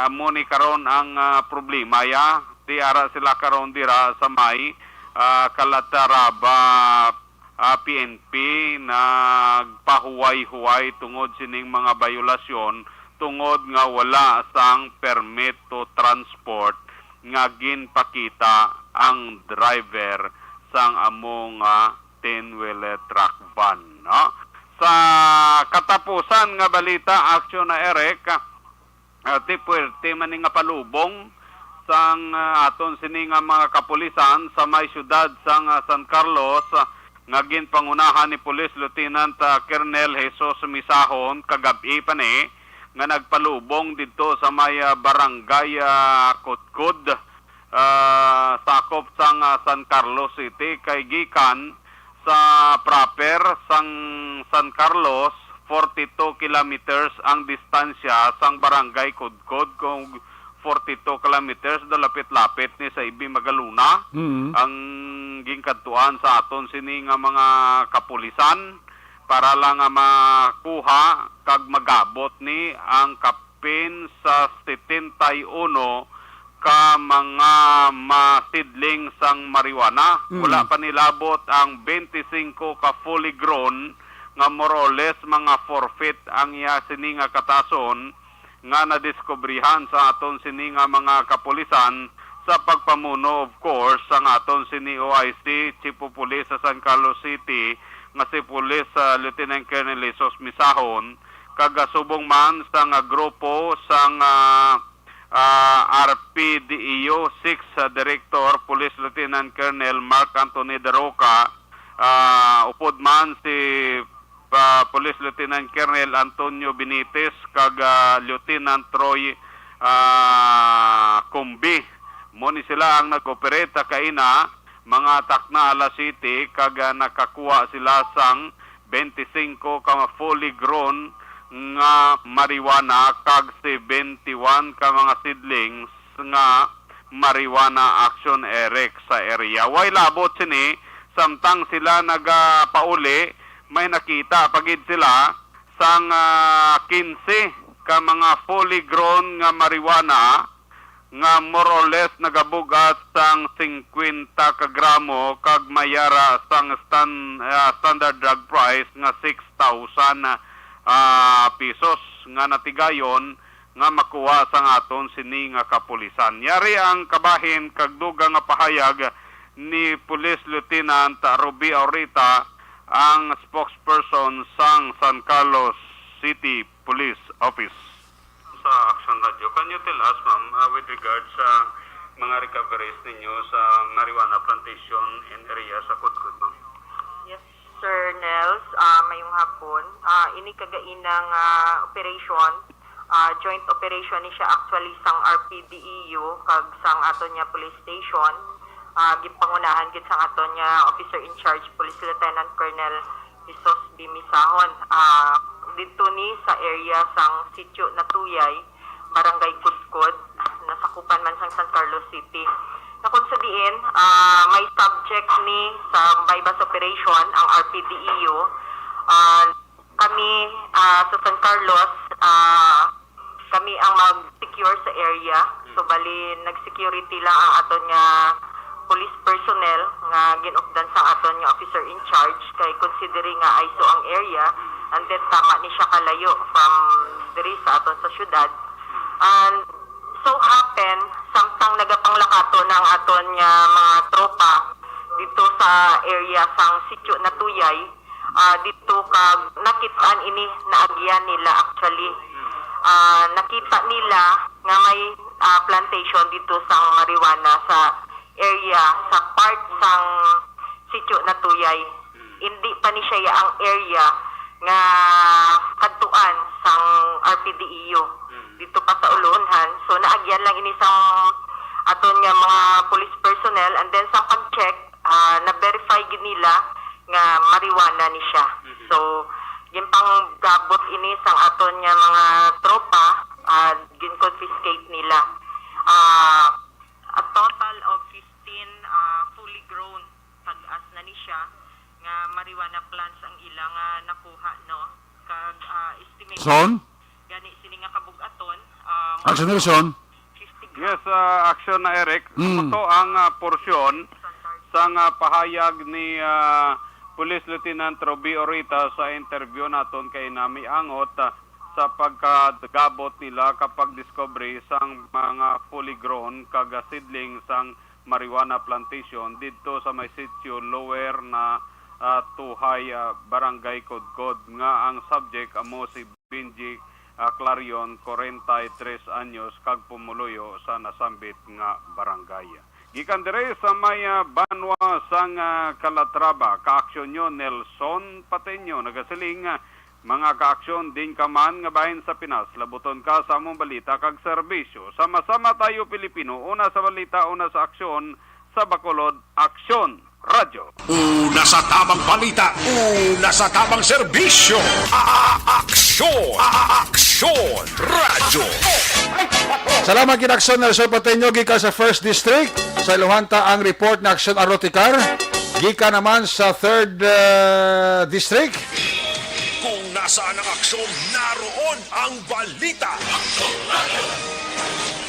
amo ni karon ang problema di ara sila karon dira sa may Calatrava PNP nagpahuway-huway tungod sining mga violasyon tungod nga wala sang permit to transport nga ginpakita ang driver sang among 10-wheeler truck van, no? Sa katapusan nga balita, aksyon na Eric, ti puwerte man nga palubong sang aton sini nga mga kapulisan sa may syudad sang San Carlos nga ginpangunahan ni Police Lieutenant Colonel Jesus Misahon kagabi pa ni nga nagpalubong dito sa may barangay Kutkod, sakop sang San Carlos City, kay gikan sa proper sang San Carlos 42 kilometers ang distansya sang barangay Kutkod, kung 42 kilometers lapit-lapit ni sa Ibi Magaluna. Ang gingkadtuan sa aton sini nga mga kapulisan para lang nga makuha kag magabot ni ang kapin sa 71 ka mga masidling sang marijuana. Wala pa nilabot ang 25 ka fully grown nga more or less mga forfeit ang iya sini nga katason nga nadiskubrihan sa aton sini nga mga kapulisan sa pagpamuno of course sang aton sini OIC Chief of Police sa San Carlos City nga si Police Lieutenant Colonel Jesus Misahon, kagasubong man sang grupo sang RPDEO 6 Director Police Lieutenant Colonel Mark Anthony De Roca, upod man si Police Lieutenant Colonel Antonio Benitez kag Lieutenant Troy Kumbi. Mo ni sila ang nag-operate kaina mga takna Ala City kag nakakuha sila sang 25 ka fully grown nga marijuana kag 71 ka mga seedlings nga marijuana action Eric sa area. Way labot sini samtang sila nagapauli, may nakita pagid sila sang 15 ka mga fully grown nga marijuana nga more or less nagabugat sang 50 ka gramo kag mayara sang standard drug price nga 6,000 pesos nga natigayon nga makuha sang aton sini nga kapulisan. Yari ang kabahin kag dugang nga pahayag ni Police Lieutenant Ruby Aurita, ang spokesperson sang San Carlos City Police Office. Sa Action Radio, can you tell us, ma'am, with regards sa mga recoveries ninyo sa marijuana plantation in area sa Kutkod, ma'am? Yes, Sir Nels, mayong hapon. Ini kagainang operation, joint operation ni siya actually sang RPDEU kag sang ato niya police station. Gipangunahan gid sang ato niya officer in charge Police Lieutenant Colonel Jesus B. Misahon. Dito ni sa area sang Sitio Natuyay, Barangay Kutkod, nasakupan man sang San Carlos City. Na kung sa diin, may subject ni sa bypass operation ang RPDEU. Kami sa San Carlos, kami ang mag-secure sa area. So bali, nag-security lang ang ato niya police personnel nga ginupdan sa aton niya officer in charge kay considering nga ISO ang area, and then tama ni siya kalayo from diri sa aton sa syudad. And so happen samtang nagapanglakato ng aton nga mga tropa dito sa area sang Sitio Natuyay, dito kag nakitaan ini naagyan nila actually. Nakita nila nga may plantation dito sang marijuana sa area sa part sang Sitio Natuyay. Hindi pa ni siya ang area nga kadtuan sang RPDEU dito pa sa Ulunhan. So naagyan lang ini sang aton nga mga police personnel, and then sa pag-check na-verify gid nila nga marijuana ni siya. So yung pang gabot ini sang aton nga mga tropa, gin-confiscate nila. A total of 15 fully grown pag-as na ni siya nga marijuana plants ang ilang nakuha, no? Kag estimate Son? gani sini nga kabug-aton. Action Nelson? Yes, action na Eric. Ito ang porsyon sa pahayag ni Police Lieutenant Roby Orita sa interview naton kay nami angot sa pagkagabot nila kapag discovery sang mga fully grown seedling sang marijuana plantation dito sa may sitio lower na Tuhay, Barangay Kodkod nga ang subject amo si Benji Clarion, 43 anyos, kag pumuluyo sa nasambit nga barangay. Gikan dire sa may Banwa sang Calatrava, kaaksyon nyo Nelson Pateño, nagasiling mga kaaksyon din ka man nga bahin sa Pinas, labuton ka sa among balita kag serbisyo. Sama-sama tayo Pilipino, una sa balita, una sa aksyon, sa Bacolod, Aksyon Radyo. Una sa tamang balita, una sa tamang serbisyo. Aksyon! Aksyon! Radyo! Salamat kina Aksyon Nelson Pateño gikan sa 1st District. Sa Ilohanta ang report na Aksyon Arloticar. Gikan naman sa 3rd District. Kung nasaan ang aksyon, naroon ang balita.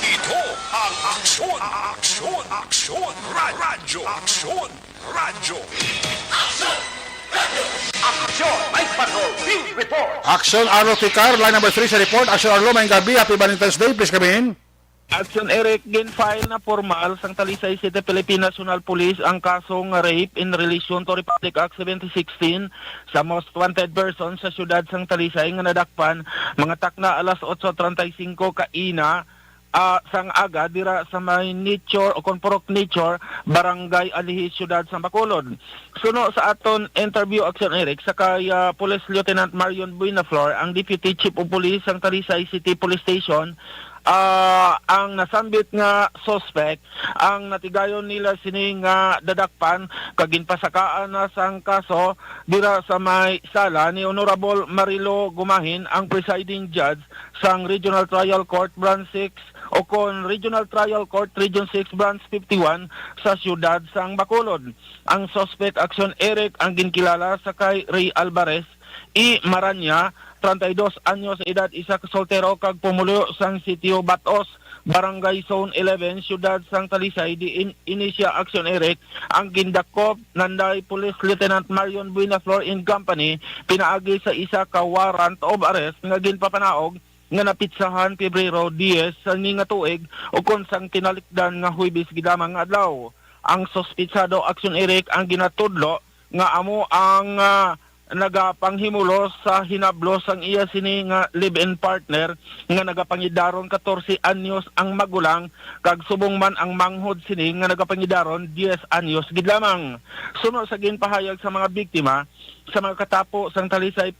Ito ang Aksyon! Aksyon! Aksyon! Radyo! Aksyon! Radyo! Aksyon Arlo Ticar, line number 3 sa report. Aksyon Arlo, may gabi. Happy Valentine's Day. Please come in. Aksyon Eric, gin-file na formal sang Talisay City, Philippine National Police ang kasong rape in relation to Republic Act 1716 sa most wanted person sa syudad sang Talisay nga nadakpan mga takna alas 8:35 kaina sang aga dira sa may nature o Conforok Nature, Barangay Alihi, Syudad sa Bacolod. Suno sa aton interview Aksyon Eric sa kay Police Lieutenant Marion Buenaflor, ang Deputy Chief of Police sang Talisay City Police Station, ang nasambit nga suspect ang natigayon nila sining dadakpan kaginpasakaan na sang kaso dira sa may sala ni Honorable Marilo Gumahin, ang presiding judge sang Regional Trial Court Branch 6 o kon Regional Trial Court Region 6 Branch 51 sa siyudad sang Bacolod. Ang suspect Aksyon Eric ang ginkilala sa kay Ray Alvarez I Maranya, 32 anyos sa edad, isa ka soltero kag pumulo sang sitio Batos, Barangay Zone 11, Syudad sang Talisay. Di inisya Aksyon Eric ang gindakop nanday Police Lieutenant Marion Buenaflor in company pinaagi sa isa ka warrant of arrest nga ginpapanaog nga napitsahan Pebrero 10 sa nga tuig o kon sang kinalikdan nga Huwebes gidamang adlaw. Ang sospitsado Aksyon Eric ang ginatudlo nga amo ang nagapanghimulos sa hinablos ang iya sini nga live-in partner nga nagapangidaron 14 anyos ang magulang kag subong man ang manghod sini nga nagapangidaron 10 anyos gid lamang. Suno sa ginpahayag sa mga biktima sa mga katapo sang Talisay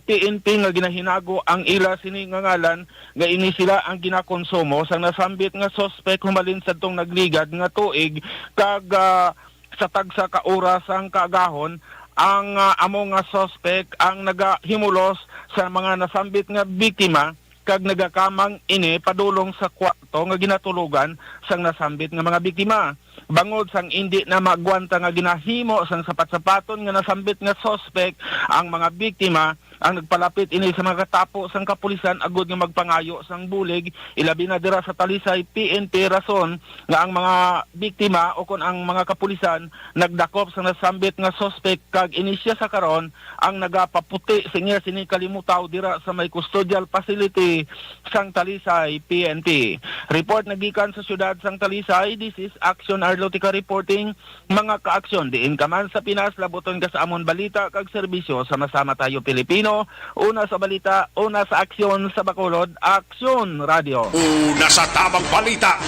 PNP nga ginahinago ang ila sini nga ngalan nga ini sila ang ginakonsumo sang nasambit nga suspect humalin sa tong nagligad nga tuig kag sa tagsa ka oras ang kaagahon ang amo nga suspect ang nagahimulos sa mga nasambit nga biktima kag nagakamang ini padulong sa kwarto nga ginatulugan sang nasambit nga mga biktima. Bangod sang indi na magwanta nga ginahimo sang sapat-sapaton nga nasambit nga suspect ang mga biktima ang nagpalapit ini sa mga katapo sang kapulisan agud nga magpangayo sang bulig ilabi na dira sa Talisay PNP rason nga ang mga biktima o kon ang mga kapulisan nagdakop sa nasambit nga suspect kag inisya sa karon ang nagapaputi sa sini kalimutaw dira sa may custodial facility sang Talisay PNP. Report nagikan sa syudad sang Talisay. This is Aksyon Arlotica reporting. Mga kaaksyon diin ka man sa Pinas, labuton ka sa amon balita kag serbisyo, sama-sama tayo Pilipino. Una sa balita, una sa aksyon sa Bacolod, Aksyon Radio. Una sa tamang balita,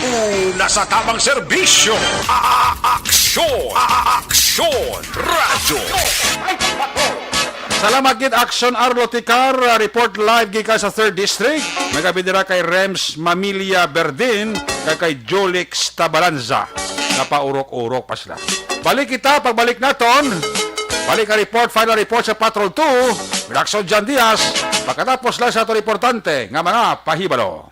una sa tamang serbisyo. Aksyon! Aksyon! Radyo! Salamat gid Aksyon Arlo Ticar, report live gikan sa 3rd District. Nagabidira kay Rems Mamilia Berdin kay Jolix Tabalanza. Napaurok-urok pa sila. Balik kita, pagbalik naton. Balik ang report, final report sa Patrol 2. Aksyon Jan Diaz. Pagkatapos lang sa ito reportante nga mga pahibalo.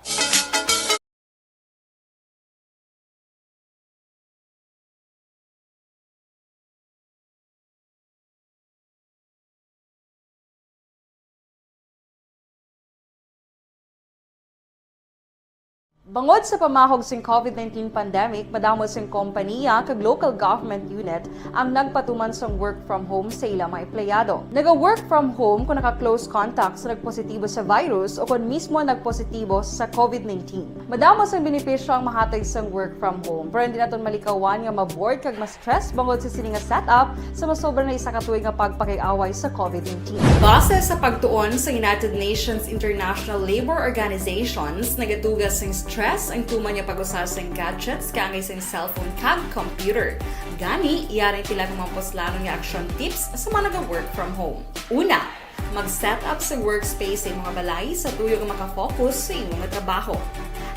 Bangod sa pamahog sing COVID-19 pandemic, madamo sing kompanya kag local government unit ang nagpatuman sang work from home sa ilang mga empleyado. Naga-work from home kung naka-close contact sa nagpositibo sa virus o kung mismo nagpositibo sa COVID-19. Madamo sang benepisyo ang mahatag sang work from home, pero hindi naton malikawan nga ma-bored kag ma-stress bangod sa sini nga setup sa masobra na isa ka tuig nga pagpakiaway sa COVID-19. Base sa pagtuon sa United Nations International Labor Organizations, nagatugas sang stress ang tuman niya pag-usar sa gadgets kangay sa cellphone kag computer. Gani, iyaring tila ng mga poslano nga action tips sa mga nag-work from home. Una, mag-set up sa workspace sa mga balay sa tuyo nga makafocus sa imong trabaho.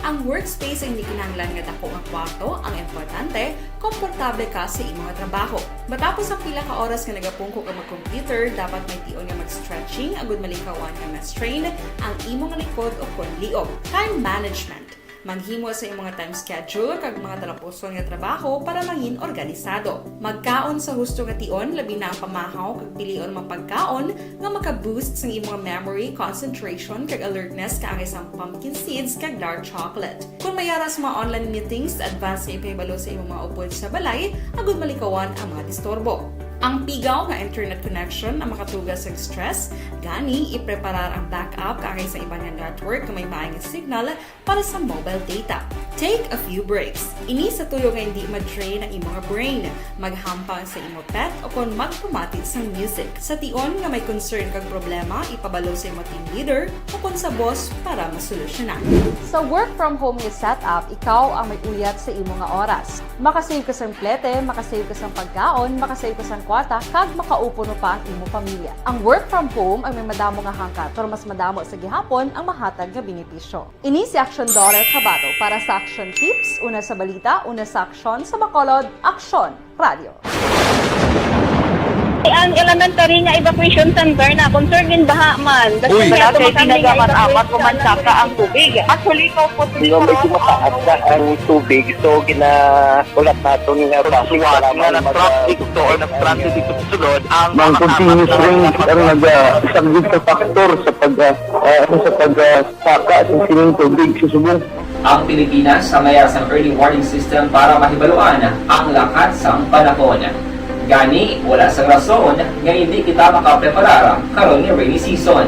Ang workspace ay hindi kinahanglan nga dako nga kwarto, ang importante, komportable ka sa imong trabaho. Matapos ang pila ka oras nga nagapungko ka mag-computer, dapat may tion nga mag-stretching agud malikawan nga ma-strain ang imong likod o konliog. Time management. Manghimo sa imong mga time schedule kag mga talapuson nga trabaho para mangin organisado. Magkaon sa husto nga tion, labi na ang pamahaw kag pilion mga pagkaon nga maka-boost sa imong memory, concentration kag alertness kaangay sa pumpkin seeds kag dark chocolate. Kung mayara sa mga online meetings, advance sa ipahibalo sa imong mga upod sa balay, agud malikawan ang mga disturbo. Ang pigaw nga internet connection ang makatugas sa stress, gani ipreparar ang backup kaangay sa ibang nga network na may maayong signal para sa mobile data. Take a few breaks. Ini sa tuyo nga hindi ma-drain ang imong brain, maghampang sa imong pet o kung magpamati sa music. Sa tion nga may concern kag problema, ipabalo sa imong team leader o kung sa boss para masolusyonan. Sa work from home nga setup, ikaw ang may uyat sa imong nga oras. Makasave ka sa plete, makasave ka sa pagkaon, makasave ka sa kwarta, kag makaupo no pa ang imong pamilya. Ang work from home ay may madamo nga hangkat, pero mas madamo sa gihapon ang mahatag nga benepisyo. Ini si Action Daughter Kabato para sa Action Tips, una sa balita, una sa aksyon sa Bacolod, Aksyon Radio. Ang elementary nga evacuation center na concern din baha man. Uy, kasi tinagaman apat kumansaka ang tubig. Actually, ko po Di ba medyo mataas na ang tubig, so ginaulat nato nga pasiwala nga na-traffic to or na-transit dito sa sulod ang continuous rain ang nag-sagbit sa factor sa pagsaka sa sining tubig sa subong. Ang Pilipinas sa mayas ang early warning system para mahibaluan ang lakat sa panahon. Gani, wala sa rason nga hindi kita makapreparar karon ni rainy season.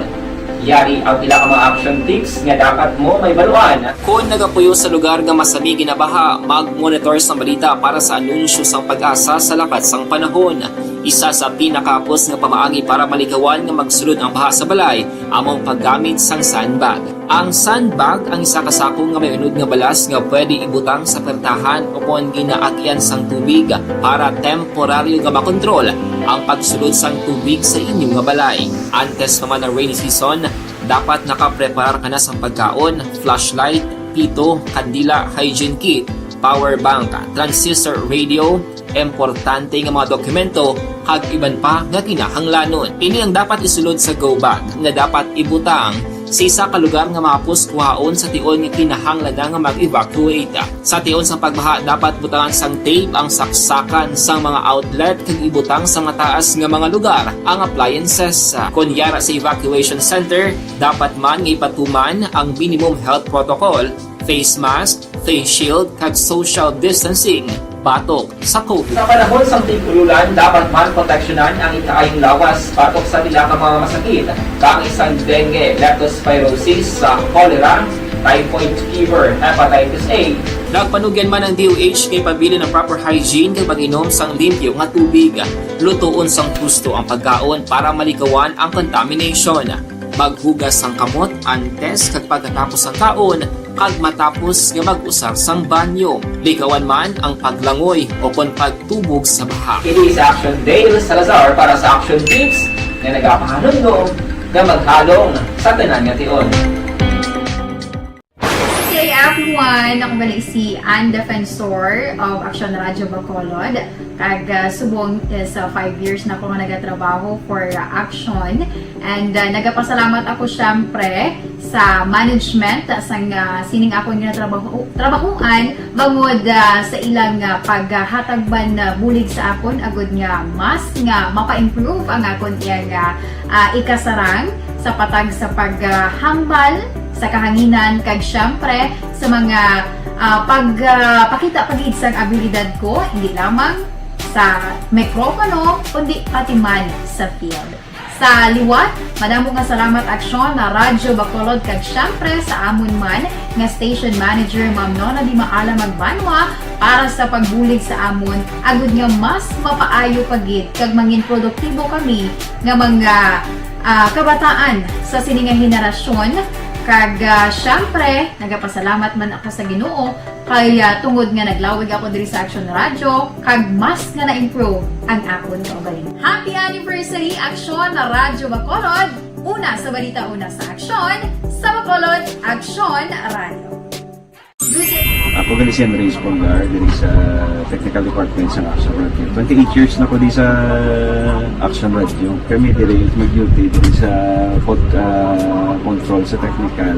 Yari ang pila ka mga action tips nga dapat mo may baluan. Kung nagapuyo sa lugar nga masabi ginabaha, mag-monitor sa balita para sa anunsyo sang pag-asa sa lakat sang panahon. Isa sa pinakapos nga pamaagi para malikawan nga magsulod ang baha sa balay, among paggamit sang sandbag. Ang sandbag ang isa kasakong nga may unod nga balas nga pwede ibutang sa pertahan o kung ginaagyan sang tubig para temporaryo nga makontrol ang pagsulod sang tubig sa inyong nga balay. Antes naman ng rainy season, dapat nakapreparar ka na sa pagkaon, flashlight, pito, kandila, hygiene kit, power bank, transistor radio, importante nga mga dokumento, kag iban pa nga kinahanglanon. Ini ang dapat isulod sa go bag nga dapat ibutang sa isa ka lugar nga mapus kuhaon sa tion nga kinahanglan nga mag-evacuate. Sa tion sa pagbaha, dapat butangan sang tape ang saksakan sang mga outlet kag ibutang sa mga taas nga mga lugar ang appliances. Kunyara sa evacuation center, dapat man nga ipatuman ang minimum health protocol, face mask, face shield kag social distancing. Batok sa COVID. Sa panahon sa tigululan, dapat man proteksyonan ang ikaayong lawas batok sa pila ka mga masakit, kang isang dengue, leptospirosis, cholera, typhoid fever, hepatitis A. Nagpanugyan man ang DOH kay pabili ng proper hygiene kay pag-inom sang limpyo nga tubig. Lutuon sang gusto ang pagkaon para malikawan ang contamination. Maghugas sang kamot antes kag pagkatapos ang kaon kag matapos nga mag-usar sang banyo. Likawan man ang paglangoy o kon pagtubog sa baha. Kini sa Action Dale Salazar para sa Action Tips na nagapahanong nga maghalong sa tanan nga tion. Hey everyone! Ako balik si Ann Defensor of Action Radio Bacolod. Kag subong is 5 years na ako nga nagatrabaho for Action. And nagapasalamat ako syempre sa management sang sining ako nga trabahuan bangod sa ilang paghatagban bulig sa akon agud nga mas nga mapa-improve ang akon nga ikasarang sa patag sa paghambal sa kahanginan kag syempre sa mga pakita pagid sang abilidad ko hindi lamang sa mikropono kundi pati man sa field. Sa liwat, madamo nga salamat aksyon na Radyo Bacolod kag syempre sa amon man nga station manager Ma'am Nona Di Maala Magbanwa para sa pagbulig sa amon agud nga mas mapaayo pagid kag mangin produktibo kami nga mga kabataan sa sininga henerasyon. Kag syempre, nagapasalamat man ako sa Ginoo kay tungod nga naglawig ako diri sa Action Radio kag mas nga na-improve ang akon kaugalingon. Happy anniversary Action na Radyo Bacolod! Una sa balita, una sa Action, sa Bacolod, Action Radio. Ako gali si Andres Polgar diri sa Technical Department sa Action Radio. 28 years na ko di sa Action Radio. Kami diri mag-duty diri sa control sa technical.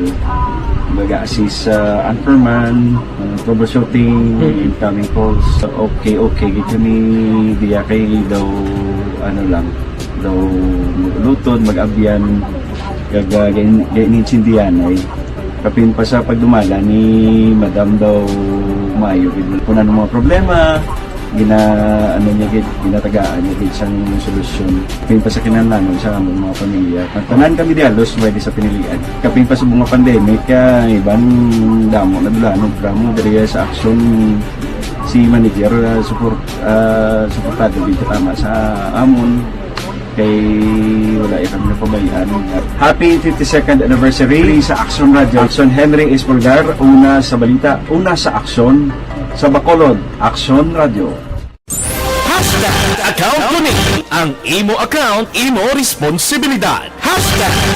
Mag-assist sa anchorman, troubleshooting, incoming calls. Okay. Gito ni diya kay daw daw lutod, mag-abyan, ganinsindihan ay kapin pa sa pagdumala ni Madam daw maayo kung ano mga problema ginatagaan niya gid sang solusyon kapin pa sa kinahanglan sa among mga pamilya tanan kami dialos pwede sa pinilian kapin pa sa mga pandemic iban damo na dulanog drama diri sa action si manager suportado gid tama sa amon kay wala kami napabayaan. Happy 52nd anniversary sa Action Radio. Action Henry Espolgar, una sa balita, una sa aksyon sa Bacolod, Action Radio. Account ko ni ang imo account, imo responsibilidad.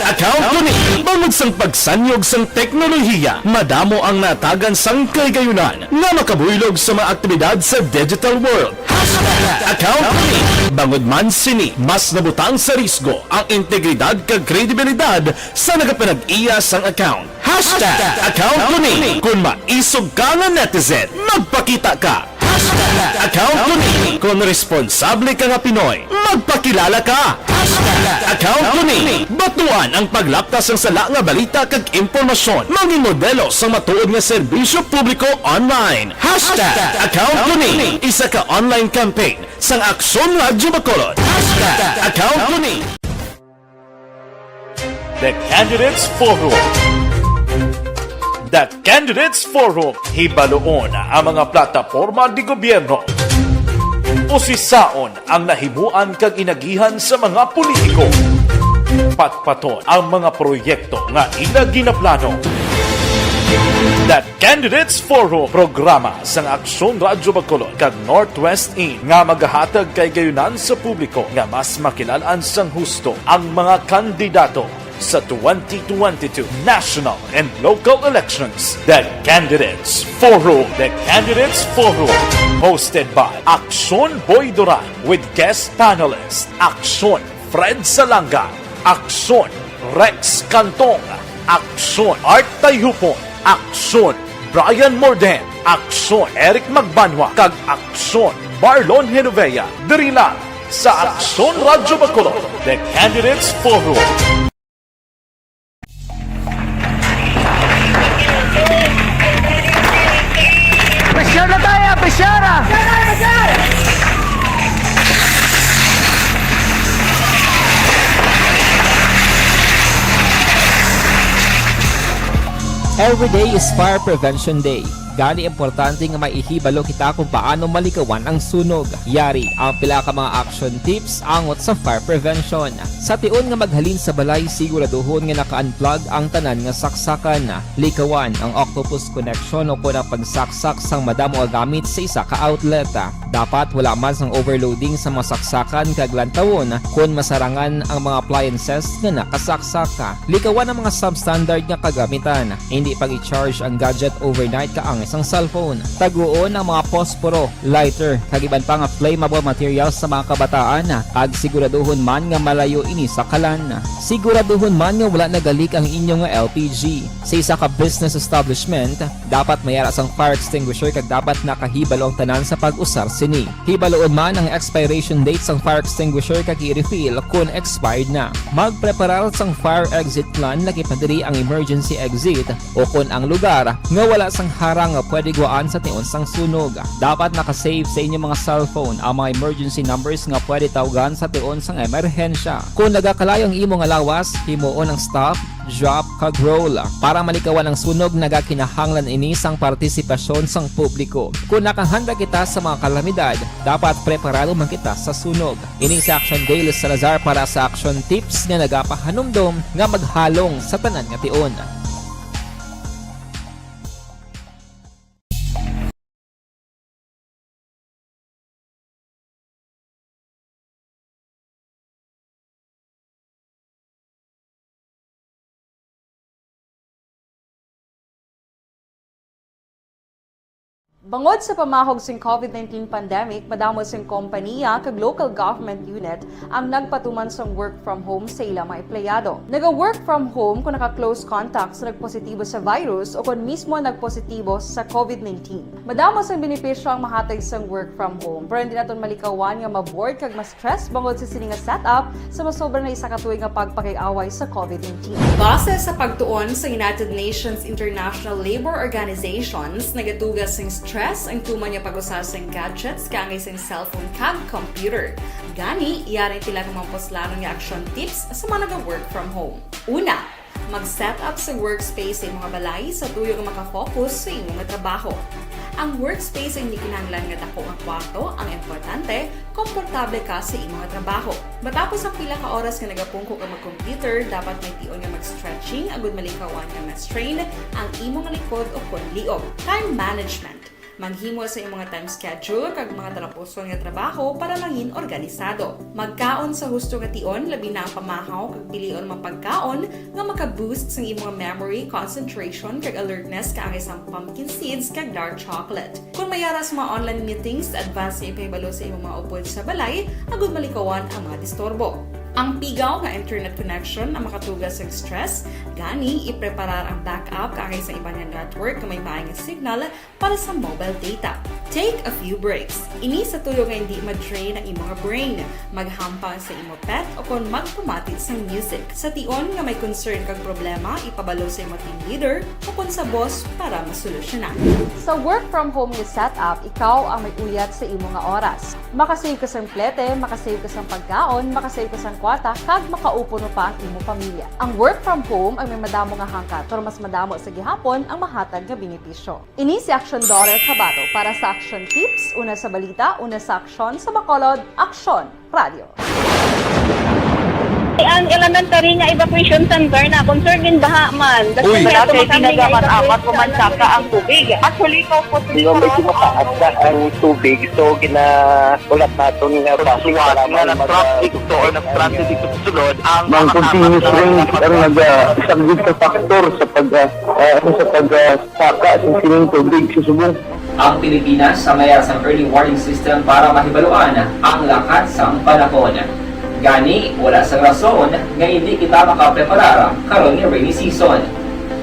Account ko ni bangod sang pagsanyog sang teknolohiya, madamo ang natagan sang kaygayunan nga makabuylog sa mga aktibidad sa digital world. Account ko ni bangod man sini mas nabutang sa risgo ang integridad kag kredibilidad sa nagapanag-iya sang account. Account ko ni kung maisog ka nga netizen, magpakita ka. Account ko ni kung responsable ka nga Pinoy, magpakilala ka. Account ko ni batuan ang paglaptas ng sala nga balita kag impormasyon, maging modelo sa matuod nga serbisyo publiko online. Account ko ni isa ka online campaign sang Aksyon Radyo Bacolod. Account ko ni The Candidates Forum. The Candidates Forum, hibaloon ang mga plataporma di gobyerno. Usisaon ang nahimuan kag inagihan sa mga politiko. Patpaton ang mga proyekto nga ila ginaplano. The Candidates Forum, programa sang Aksyon Radyo Bacolod kag Northwest In nga magahatag kay gayunan sa publiko nga mas makilalaan sang husto ang mga kandidato sa 2022 national and local elections. The Candidates Forum. The Candidates Forum. Hosted by Aksyon Boy Duran with guest panelists Aksyon Fred Salanga, Aksyon Rex Cantong, Aksyon Art Tayupon, Aksyon Brian Morden, Aksyon Eric Magbanwa, kag Aksyon Marlon Genovea. Diri lang sa Aksyon Radyo Bacolod. The Candidates Forum. Presyar na tayo! Presyara! Every day is Fire Prevention Day. Gani importante nga maihibalo kita kung paano malikawan ang sunog. Yari ang pila ka mga action tips angot sa fire prevention. Sa tion nga maghalin sa balay, siguraduhon nga naka-unplug ang tanan nga saksakan. Likawan ang octopus connection o kung ang pagsaksak sang madamo nga gamit sa isa ka outlet. Dapat wala man sang overloading sa mga saksakan kag lantawon kung masarangan ang mga appliances nga nakasaksaka. Likawan ang mga substandard nga kagamitan. Hindi pag i-charge ang gadget overnight kaang sang cellphone. Taguon ang mga posporo, lighter, kag iban pa nga flammable materials sa mga kabataan ag siguraduhon man nga malayo ini sa kalan. Siguraduhon man nga wala nagalik ang inyong nga LPG. Sa isa ka business establishment, dapat mayara sang fire extinguisher kag dapat nakahibalo ang tanan sa pag-usar sini. Hibaloon man ang expiration date sang fire extinguisher kag i-refill kung expired na. Magpreparar sang fire exit plan laki padiri ang emergency exit o kung ang lugar nga wala sang harang nga pwede guwaan sa tion sang sunog. Dapat nakasave sa inyong mga cellphone ang mga emergency numbers nga pwede tawagan sa tion sang emerhensya. Kung nagakalayo ang imo nga lawas, himuon ang stop, drop kag roll para malikawan ang sunog nagakinahanglan ini sang partisipasyon sang publiko. Kung nakahanda kita sa mga kalamidad, dapat preparado man kita sa sunog. Ini sa Action Dale Salazar para sa action tips nga nagapahanumdom nga maghalong sa tanan nga tion. Bangod sa pamahog sing COVID-19 pandemic, madamo sing kompanya kag local government unit ang nagpatuman sang work from home sa ilang mga empleyado. Naga-work from home kung naka-close contacts na nagpositibo sa virus o kung mismo nagpositibo sa COVID-19. Madamo sang benepisyo ang mahatag sang work from home, pero hindi naton malikawan nga ma-bored kag ma-stress bangod sa sini nga setup sa masobra na isa ka tuig nga pagpakiaway sa COVID-19. Base sa pagtuon sa United Nations International Labour Organizations, nagatugas sing stress ang tuman niya pag-usar sa gadgets kangay sa cellphone kag computer. Gani, iyaring tila kumampos-laro nga action tips sa mga nag-work from home. Una, mag-set up sa workspace sa mga balay sa tuyo nga makafocus sa inyong trabaho. Ang workspace ay hindi kinahanglan nga dako ang kwarto, ang importante, komportable ka sa imong trabaho. Matapos ang pila ka oras nga nagapungko ka mag-computer, dapat may tion nga mag-stretching agud malikawan nga ma-strain ang imong likod o kon liog. Time management. Maghimo sa imong time schedule kag mga talapuson nga trabaho para mangin organisado. Magkaon sa husto nga tion, labi na ang pamahaw kag pilion mapagkaon nga maka-boost sa imong memory, concentration kag alertness kaangay sang pumpkin seeds kag dark chocolate. Kung mayaras mga online meetings, advance sa ipahibalo sa imong mga upod sa balay, agud malikawan ang mga disturbo. Ang pigaw nga internet connection ang makatugas sa stress, gani ipreparar ang backup kaangay sa iba nga network nga may maayong signal para sa mobile data. Take a few breaks. Ini sa tuyo nga hindi ma-drain ang imong brain, maghampang sa imong pet o kung magpumatid sa music. Sa tion nga may concern kag problema, ipabalo sa imong team leader o kung sa boss para masolusyonan. Sa work from home nga setup, ikaw ang may uyat sa imong nga oras. Makasave ka sa plete, makasave ka sa pagkaon, makasave ka sa kwarta, kag makaupo no pa ang imong pamilya. Ang work from home ay may madamo nga hangkat, pero mas madamo sa gihapon ang mahatag nga benepisyo. Ini si Action Daughter Cabato para sa action tips, una sa balita, una sa aksyon sa Bacolod, Aksyon Radio. Ang elementary nga evacuation center na concern din baha man. Kasi nga pinagamat-amat kumansaka ang tubig. Actually, ko po Medyo mataas na ang tubig. So, ginaulat natin nga basiwala nga nag-traffic to or nag-transit dito sa sulod. Ang continuous rain ang isang good factor sa pagsaka sa sining tubig sa subong. Ang Pilipinas sa mayroon sa early warning system para mahibaluan ang lakat sa panahon. Gani, wala sa rason nga hindi kita makapreparar karon nga rainy season.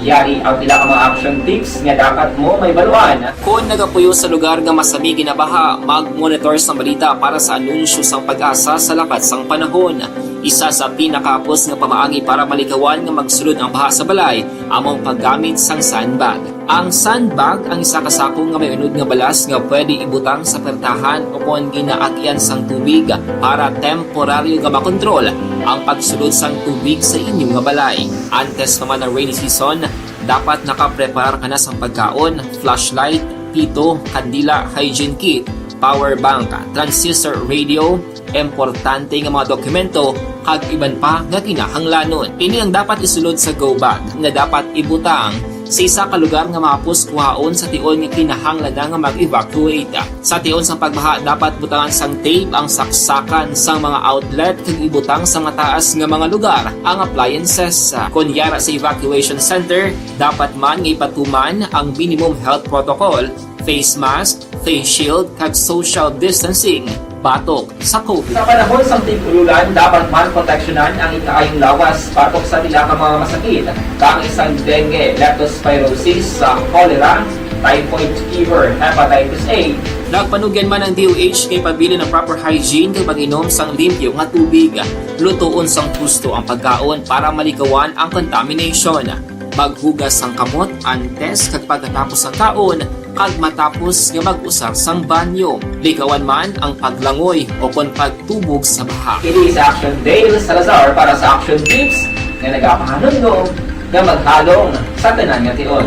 Yari ang pila ka mga action tips nga dapat mo may baluan. Kung nagapuyo sa lugar nga masabi ginabaha, mag-monitor sa balita para sa anunsyo sang pag-asa sa lakat sang panahon. Isa sa pinakapos nga pamaagi para malikawan nga magsulod ang baha sa balay, among paggamit sang sandbag. Ang sandbag ang isa kasako nga may unod nga balas nga pwede ibutang sa pertahan o kung ginaagyan sang tubig para temporaryo nga makontrol ang pagsulod sang tubig sa inyong nga balay. Antes naman ng rainy season, dapat nakaprepare ka na sang pagkaon, flashlight, pito, kandila, hygiene kit, power bank, transistor radio, importante nga mga dokumento kag iban pa nga kinahanglanon. Ini ang dapat isulod sa go bag nga dapat ibutang sa isa ka lugar nga mapos kuhaon sa tion nga kinahanglan nga mag-evacuate. Sa tion sang pagbaha dapat butangan sang tape ang saksakan sang mga outlet kag ibutang sa mataas nga mga lugar ang appliances. Kunyara sa evacuation center, dapat man nga ipatuman ang minimum health protocol, face mask, face shield kag social distancing batok sa COVID. Sa panahon sa tig-ululan, dapat man proteksyonan ang ikaayong lawas batok sa nila ka mga masakit, kang isang dengue, leptospirosis, cholera, typhoid fever, hepatitis A. Nagpanugyan man ang DOH kay pabili ng proper hygiene kay pag-inom sang limpyo nga tubig. Lutuon sang gusto ang pagkaon para malikawan ang contamination. Maghugas sang kamot antes kag pagkatapos ang kaon kag matapos nga mag-usar sang banyo. Likawan man ang paglangoy o kon pagtubog sa baha. Kini sa Action Dale Salazar para sa Action Tips nga nagapahanundong nga maghalong sa tanan nga tion.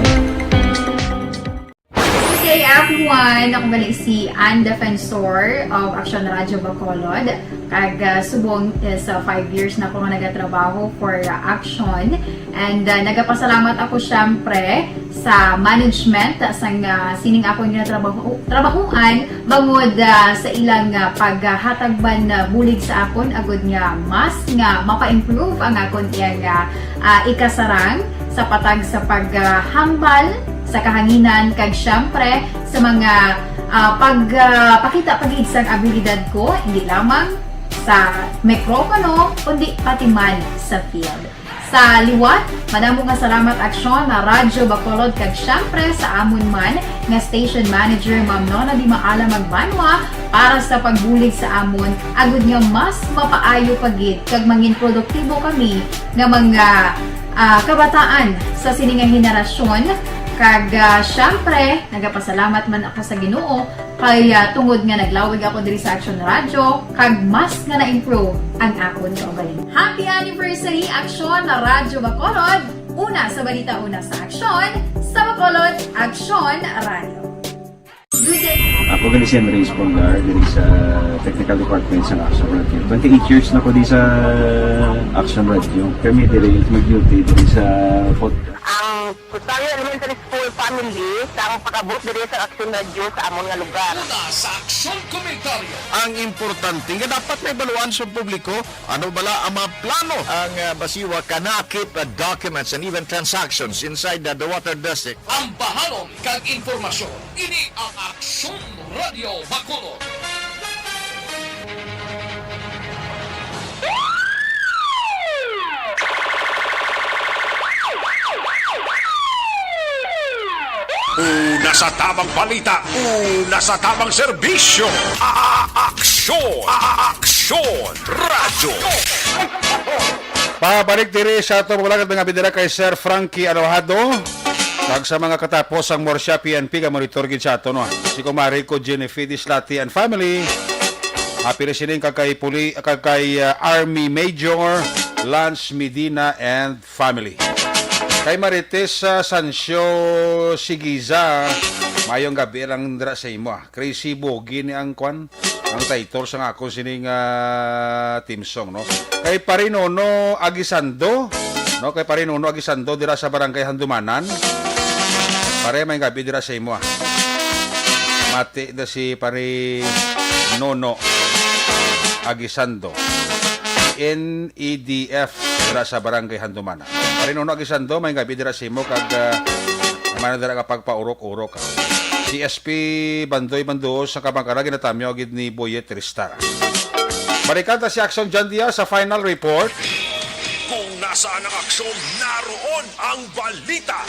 Good day everyone! Ako balik si Ann Defensor of Action Radio Bacolod. Kag subong sa 5 years na ako nga nagatrabaho for Action. And nagapasalamat ako syempre sa management sang sining ako nga trabahuan bangod sa ilang paghatagban bulig sa akon agud nga mas nga mapa-improve ang akon iyang ikasarang sa patag sa paghambal sa kahanginan kag syempre sa mga pakita pagid sang abilidad ko hindi lamang sa mikropono kundi pati man sa field. Sa liwat, madamo nga salamat Aksyon na Radyo Bacolod kag syempre sa amon man nga station manager Ma'am Nona Di Maala Magbanwa para sa pagbulig sa amon agud nga mas mapaayo pagid kag mangin produktibo kami nga mga kabataan sa siningang henerasyon. Kag syempre, nagapasalamat man ako sa Ginoo kay tungod nga naglawig ako diri sa Action Radio kag mas nga na-improve ang akon kaugalingon. Happy anniversary Action na Radyo Bacolod! Una sa balita, una sa Action, sa Bacolod, Action Radio. Good day! Ako gali si Henry Espongar diri sa Technical Department sa Action Radio. 28 years na ko di sa Action Radio. Kami diri mag-duty diri sa Ang Rosario Elementary School family sa ang pagabot diri sa Action Radio sa amon nga lugar. Una sa Aksyon Komentaryo. Ang importante nga dapat may baluan sa publiko ano bala ang mga plano. Ang basiwa kana keep documents and even transactions inside the water district. Ang bahalong kag informasyon. Ini ang Aksyon Radio Bacolod. Una sa tamang balita, una sa tamang serbisyo. Aksyon! Aksyon! Radyo! Pabalik diri sa ato mga mga bidira kay Sir Frankie Alojado. Kag sa mga katapos ang Morsha PNP ka monitor gid sa ato no. Si Kumari ko Jennifer Dislati and family. Happy listening kay Army Major Lance Medina and family. Kay Marites Sancio Sigiza, mayong gabi lang dira sa imo. Crazy Bogi ni ang kwan, ang title sa ako sining team song no. Kay Parinono Agisando, no kay Parinono Agisando dira sa Barangay Handumanan. Pare may gabi dira sa imo. Mati da si Parinono Agisando. NEDF dira sa Barangay Handumanan. Parinono Agisando may gabi dira sa imo kag man dira ka pagpaurok-urok. Si SP Bandoy Banduos sa Kabangkara ginatamyo gid ni Boyet Tristara. Barikada si Action John Diaz sa final report. Kung nasaan ang aksyon, naroon ang balita.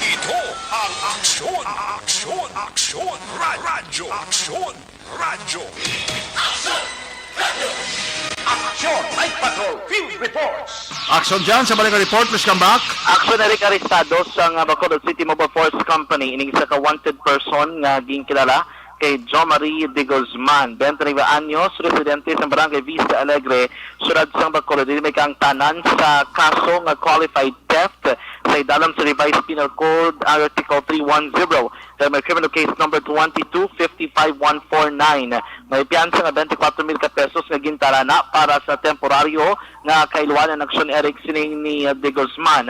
Ito ang Aksyon! Aksyon! Aksyon! Radyo! Aksyon! Radyo! Aksyon! Aksyon! Night Patrol! Field Reports! Action John sa balik report, please come back. Action Eric Aristado sa Bacolod City Mobile Force Company ining isa ka wanted person nga ginkilala kay Jo Marie de Guzman, 29 anyos, residente sa Barangay Vista Alegre, siyudad sa Bacolod. Dili may kang tanan sa kaso nga qualified theft sa idalam sa Revised Penal Code Article 310. Kaya may criminal case number 2255149. May piyansa nga 24,000 pesos nga gintarana para sa temporaryo nga kailuan ng aksyon Eric sining ni de Guzman.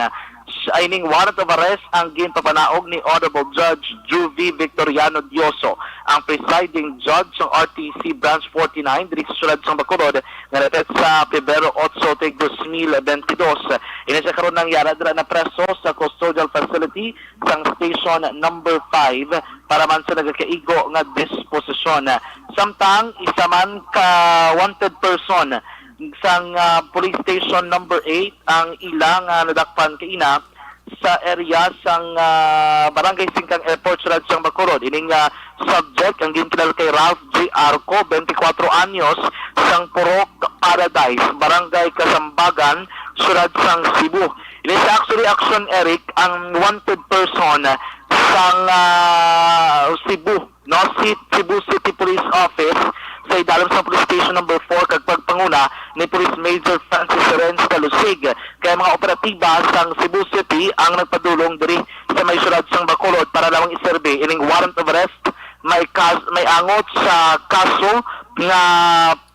ay ning warrant of arrest ang ginpapanaog ni Honorable Judge Juvie Victoriano Dioso, ang presiding judge ng RTC Branch 49 diri sa siyudad sa Bacolod nga natet sa Pebrero 8, 2022. Ini siya karon nang yara dira na preso sa custodial facility sang station number 5 para man sa nagakaigo nga disposisyon. Samtang isa man ka wanted person sang police station number 8 ang ilang nadakpan kaina sa area sang Barangay Singkang Airport Surad sang Bacolod. Ining subject ang gintilal kay Ralph J. Arco, 24 anyos, sang Purok Paradise, Barangay Kasambagan, Surad sang Cebu. Ini sa actually action, Eric, ang wanted person sang Cebu, no? Cebu City Police Office sa idalom sa police station number 4 kag pagpanguna ni Police Major Francis Renz Calusig. Kaya mga operatiba sang Cebu City ang nagpadulong diri sa may syudad sang Bacolod para lamang iserbe ining warrant of arrest may angot sa kaso nga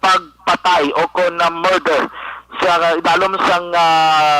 pagpatay o kon na murder sa idalom sang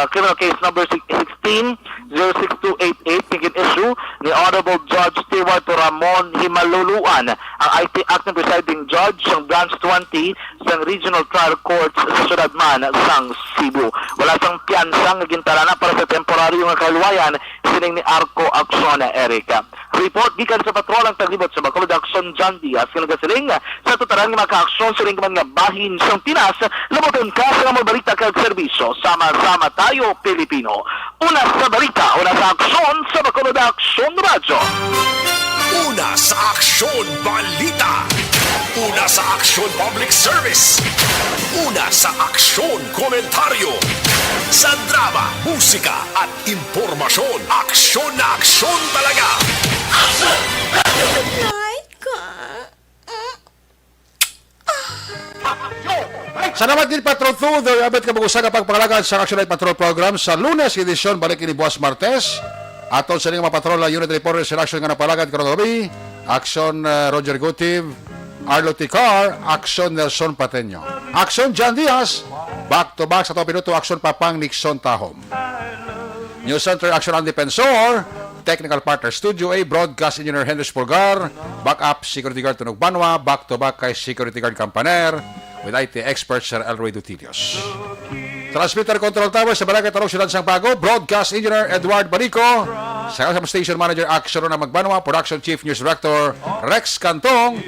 criminal case number 16-06288 tigin issue ni Honorable Judge Stewart Ramon Himaluluan, ang IT acting presiding judge ng Branch 20 sang Regional Trial Courts sa Syudad man sang Cebu. Wala sang piyansa nga gintarana para sa temporaryo nga kaluwayan sining ni Arco Action Erica. Report gikan sa patrol ang taglibot sa Bacolod Action John Diaz nga nagasiling sa tutaran nga maka-aksyon sining man nga bahin sang Pinas laboton ka sa mga balita kag serbisyo. Sama-sama tayo Pilipino. Una sa balita, una sa aksyon sa Bacolod Action Radyo. Una sa aksyon balita. Una sa aksyon public service. Una sa aksyon komentaryo. Sa drama, musika at impormasyon. Aksyon na aksyon talaga. Salamat din Patrol 2, the abet kabagusan na pagpangalagan sa Action Night Patrol Program sa Lunes edisyon balik ini buwas Martes. Aton sa mga patrol na unit reporter sa action nga napalagad karon gabi. Action Roger Gutiv, Arlo Ticar, Action Nelson Pateño, Action John Diaz, back to back sa 2 minuto Action Papang Nixon Tahom. News Center Action ang Defensor, Technical Partner Studio A, Broadcast Engineer Henry Spurgar, Backup Security Guard Tunog Banwa, back to back kay Security Guard Campaner, with IT expert Sir Elroy Dutilios. Transmitter Control Tower sa Barangay Tarong Silan Sang Pago, Broadcast Engineer Edward Barico, sa Station Manager Action na Magbanwa, Production Chief News Director Rex Cantong,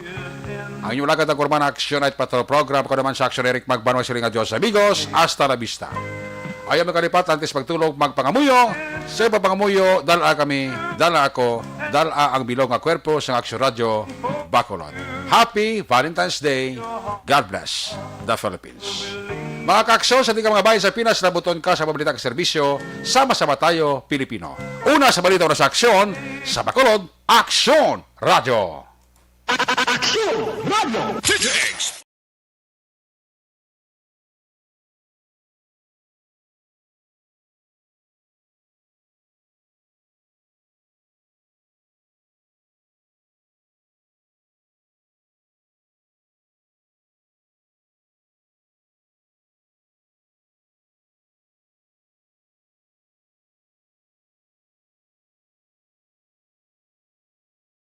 ang inyong lagad ng Kurman Action Night Patrol Program ko naman sa Action Eric Magbanwa siling Adios amigos, hasta la vista. Ayaw magkalipat, antes magtulog, magpangamuyo. Sa papangamuyo, dala kami, dala ako, dala ang bilong nga kwerpo sa Action Radio Bacolod. Happy Valentine's Day. God bless the Philippines. Mga kaaksyon, sa mga bayan sa Pinas, nabuton ka sa pabalita ng serbisyo, sama-sama tayo, Pilipino. Una sa balita, una sa aksyon, sa Bacolod, Action Radio. Action Radio.